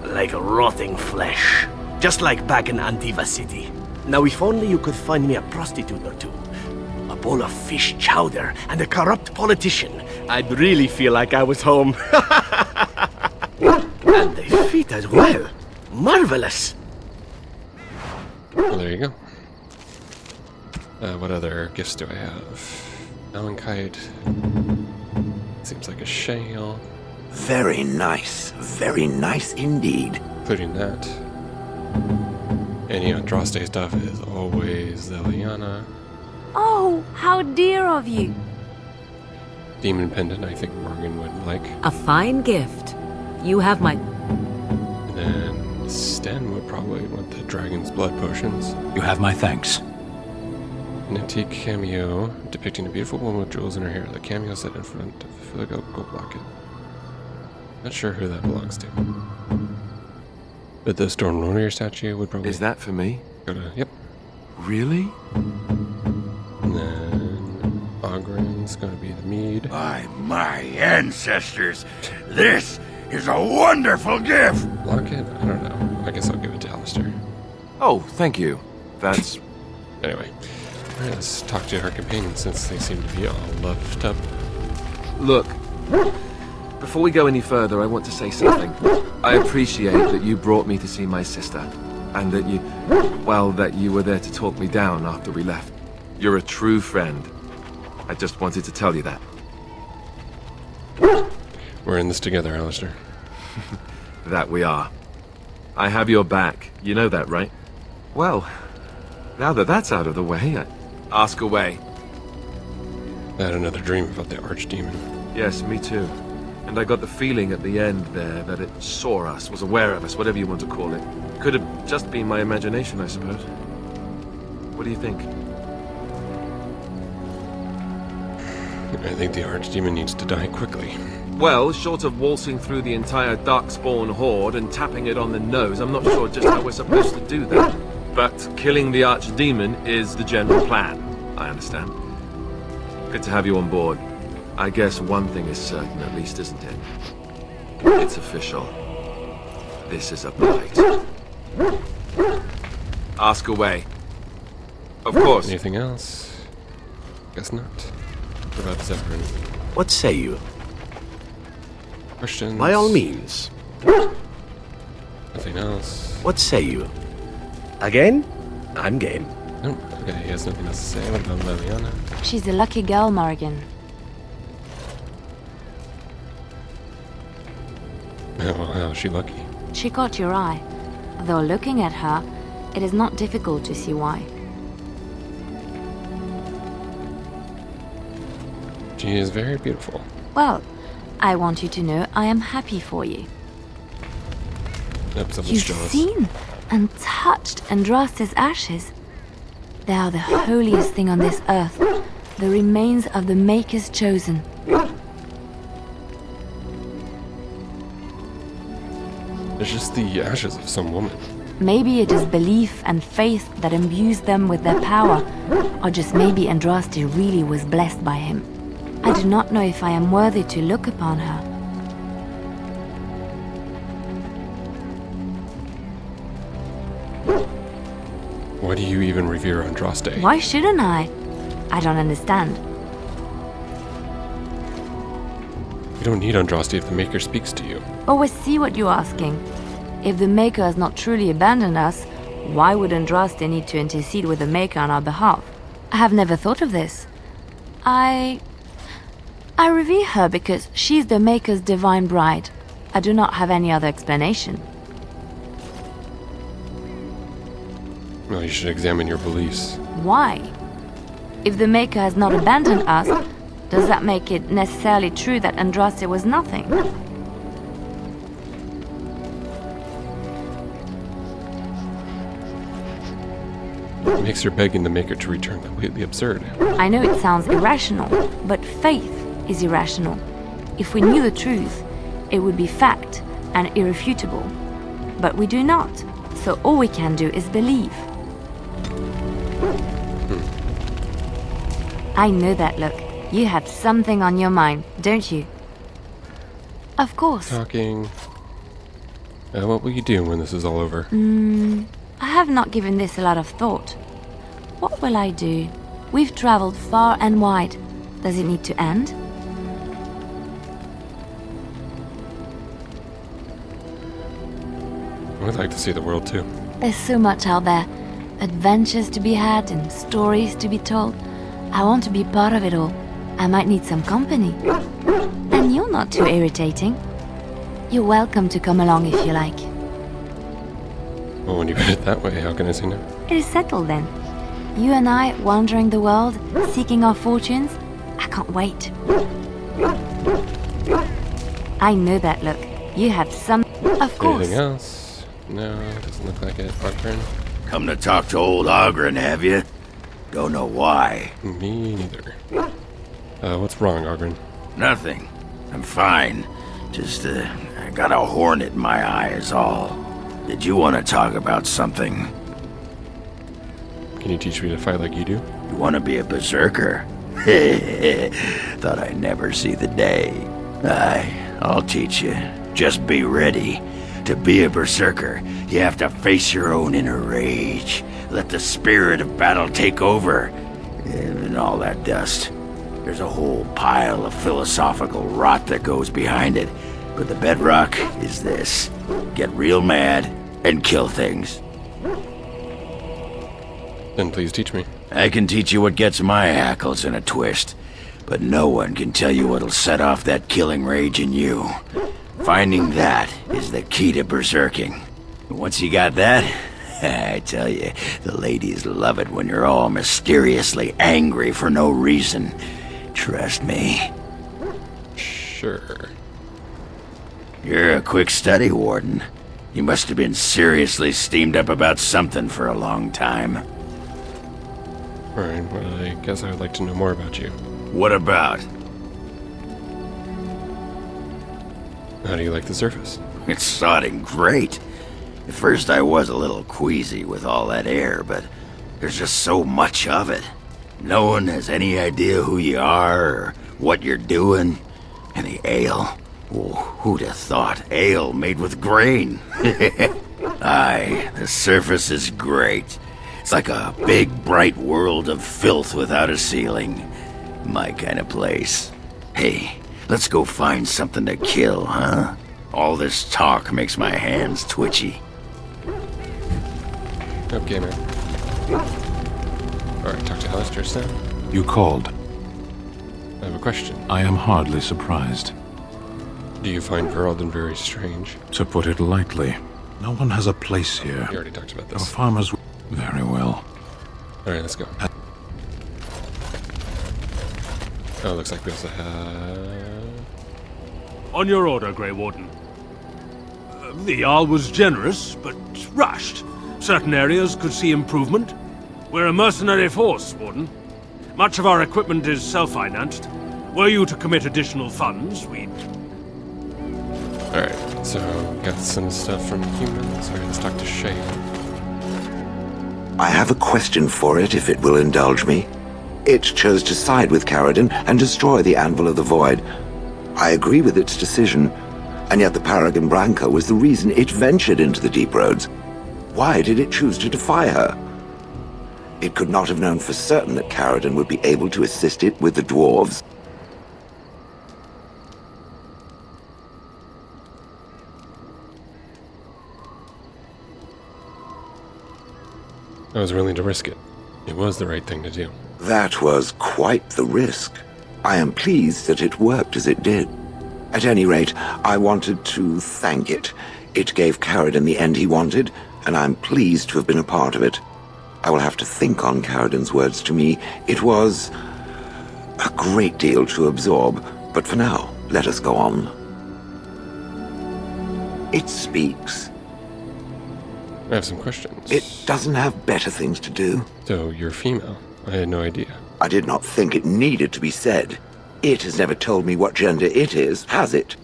Like rotting flesh. Just like back in Antiva City. Now if only you could find me a prostitute or two. A bowl of fish chowder and a corrupt politician. I'd really feel like I was home. And they fit as well. Marvelous. Well, there you go. What other gifts do I have? Kite. Seems like a shale. Very nice indeed. Including that. Any Andraste stuff is always Liliana. Oh, how dear of you. Demon pendant, I think Morgan would like. A fine gift. You have my... And then Sten would probably want the dragon's blood potions. You have my thanks. An antique cameo depicting a beautiful woman with jewels in her hair. The cameo set in front of the gold locket. Not sure who that belongs to. But the Storm Warrior statue would probably... Is that for me? Go to... Yep. Really? And then Ogren's gonna be the mead. By my ancestors, this is a wonderful gift! Locket? I don't know. I guess I'll give it to Alistair. Oh, thank you. That's... Anyway. Alright, let's talk to our companions since they seem to be all loved up. Look, before we go any further, I want to say something. I appreciate that you brought me to see my sister, and that you were there to talk me down after we left. You're a true friend. I just wanted to tell you that. We're in this together, Alistair. That we are. I have your back. You know that, right? Well, now that that's out of the way, ask away. I had another dream about the archdemon. Yes, me too. And I got the feeling at the end there that it saw us, was aware of us, whatever you want to call it. Could have just been my imagination, I suppose. What do you think? I think the archdemon needs to die quickly. Well, short of waltzing through the entire Darkspawn horde and tapping it on the nose, I'm not sure just how we're supposed to do that. But killing the archdemon is the general plan, I understand. Good to have you on board. I guess one thing is certain, at least, isn't it? It's official. This is a blight. Ask away. Of course. Anything else? Guess not. What about Zephyrin? What say you? Questions? By all means. Nothing else. What say you? Again? I'm game. Nope. Okay, he has nothing else to say. What about Liliana? She's a lucky girl, Morgan. Oh, how is she lucky? She caught your eye. Though looking at her, it is not difficult to see why. She is very beautiful. Well, I want you to know I am happy for you. Yep, someone's You've jealous. seen and touched Andraste's ashes. They are the holiest thing on this earth, the remains of the Maker's chosen. It's just the ashes of some woman. Maybe it is belief and faith that imbues them with their power, or just maybe Andraste really was blessed by him. I do not know if I am worthy to look upon her. Why do you even revere Andraste? Why shouldn't I? I don't understand. You don't need Andraste if the Maker speaks to you. Always see what you're asking. If the Maker has not truly abandoned us, why would Andraste need to intercede with the Maker on our behalf? I have never thought of this. I revere her because she's the Maker's divine bride. I do not have any other explanation. Well, you should examine your beliefs. Why? If the Maker has not abandoned us, does that make it necessarily true that Andraste was nothing? It makes her begging the Maker to return completely absurd. I know it sounds irrational, but faith is irrational. If we knew the truth, it would be fact and irrefutable. But we do not, so all we can do is believe. I know that look. You have something on your mind, don't you? Of course. Talking. What will you do when this is all over? I have not given this a lot of thought. What will I do? We've traveled far and wide. Does it need to end? I would like to see the world too. There's so much out there. Adventures to be had and stories to be told. I want to be part of it all. I might need some company. And you're not too irritating. You're welcome to come along if you like. Well, when you put it that way, how can I say no? It is settled then. You and I wandering the world, seeking our fortunes. I can't wait. I know that look. You have some... Of course. Anything else? No, doesn't look like it. Ogren? Come to talk to old Ogren, have you? Don't know why. Me neither. What's wrong, Ogren? Nothing. I'm fine. Just, I got a hornet in my eye is all. Did you want to talk about something? Can you teach me to fight like you do? You want to be a berserker? Thought I'd never see the day. I'll teach you. Just be ready. To be a berserker, you have to face your own inner rage. Let the spirit of battle take over. And all that dust. There's a whole pile of philosophical rot that goes behind it. But the bedrock is this. Get real mad and kill things. Then please teach me. I can teach you what gets my hackles in a twist. But no one can tell you what'll set off that killing rage in you. Finding that is the key to berserking. Once you got that, I tell you, the ladies love it when you're all mysteriously angry for no reason. Trust me. Sure. You're a quick study, Warden. You must have been seriously steamed up about something for a long time. Alright, well, I guess I would like to know more about you. What about? How do you like the surface? It's sodding great. At first I was a little queasy with all that air, but there's just so much of it. No one has any idea who you are or what you're doing. And the ale. Oh, who'd have thought ale made with grain? Aye, the surface is great. It's like a big, bright world of filth without a ceiling. My kind of place. Hey, let's go find something to kill, huh? All this talk makes my hands twitchy. Okay, man. Alright, talk to Alistair now. You called. I have a question. I am hardly surprised. Do you find Veralden very strange? To put it lightly, no one has a place here. You already talked about this. Our farmers... Very well. Alright, let's go. Oh, looks like we also have... On your order, Grey Warden. The Jarl was generous, but rushed. Certain areas could see improvement. We're a mercenary force, Warden. Much of our equipment is self-financed. Were you to commit additional funds, we'd... Alright, so got some stuff from humans. Alright, let's talk to Shay. I have a question for it, if it will indulge me. It chose to side with Caradon and destroy the Anvil of the Void. I agree with its decision, and yet the Paragon Branca was the reason it ventured into the Deep Roads. Why did it choose to defy her? It could not have known for certain that Caradon would be able to assist it with the dwarves. I was willing to risk it. It was the right thing to do. That was quite the risk. I am pleased that it worked as it did. At any rate, I wanted to thank it. It gave Caradon the end he wanted, and I'm pleased to have been a part of it. I will have to think on Caradon's words to me. It was a great deal to absorb, but for now, let us go on. It speaks. I have some questions. It doesn't have better things to do. So, you're female? I had no idea. I did not think it needed to be said. It has never told me what gender it is, has it?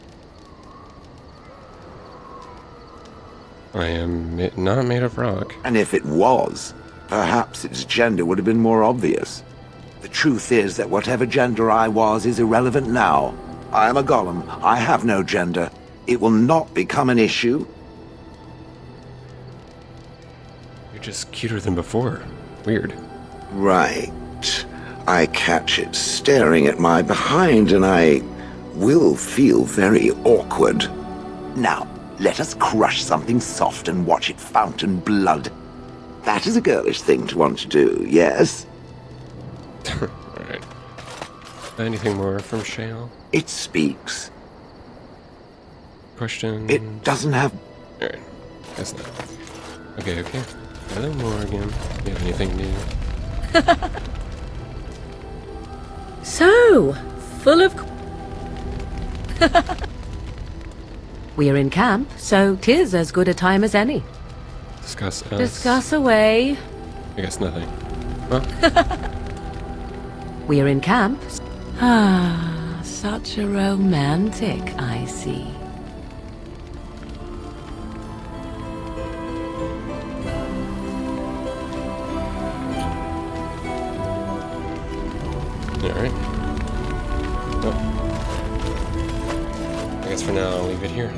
I am not made of rock. And if it was, perhaps its gender would have been more obvious. The truth is that whatever gender I was is irrelevant now. I am a golem. I have no gender. It will not become an issue. You're just cuter than before. Weird. Right. I catch it staring at my behind and I will feel very awkward. Now, let us crush something soft and watch it fountain blood. That is a girlish thing to want to do, yes? Alright. Anything more from Shale? It speaks. Question? It doesn't have... Alright. Guess not. Okay. Hello, Morgan. You have anything new? So, full of... We're in camp, so 'tis as good a time as any. Discuss us. Discuss away. I guess nothing. Well. We're in camp. Ah, such a romantic, I see. Alright. Well, I guess for now I'll leave it here.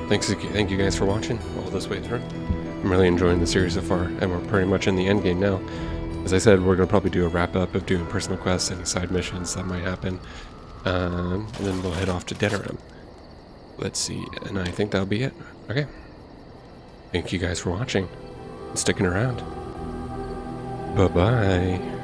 Thank you guys for watching all this way through. I'm really enjoying the series so far, and we're pretty much in the end game now. As I said, we're going to probably do a wrap-up of doing personal quests and side missions that might happen. And then we'll head off to Denerim. Let's see, and I think that'll be it. Okay. Thank you guys for watching and sticking around. Bye-bye.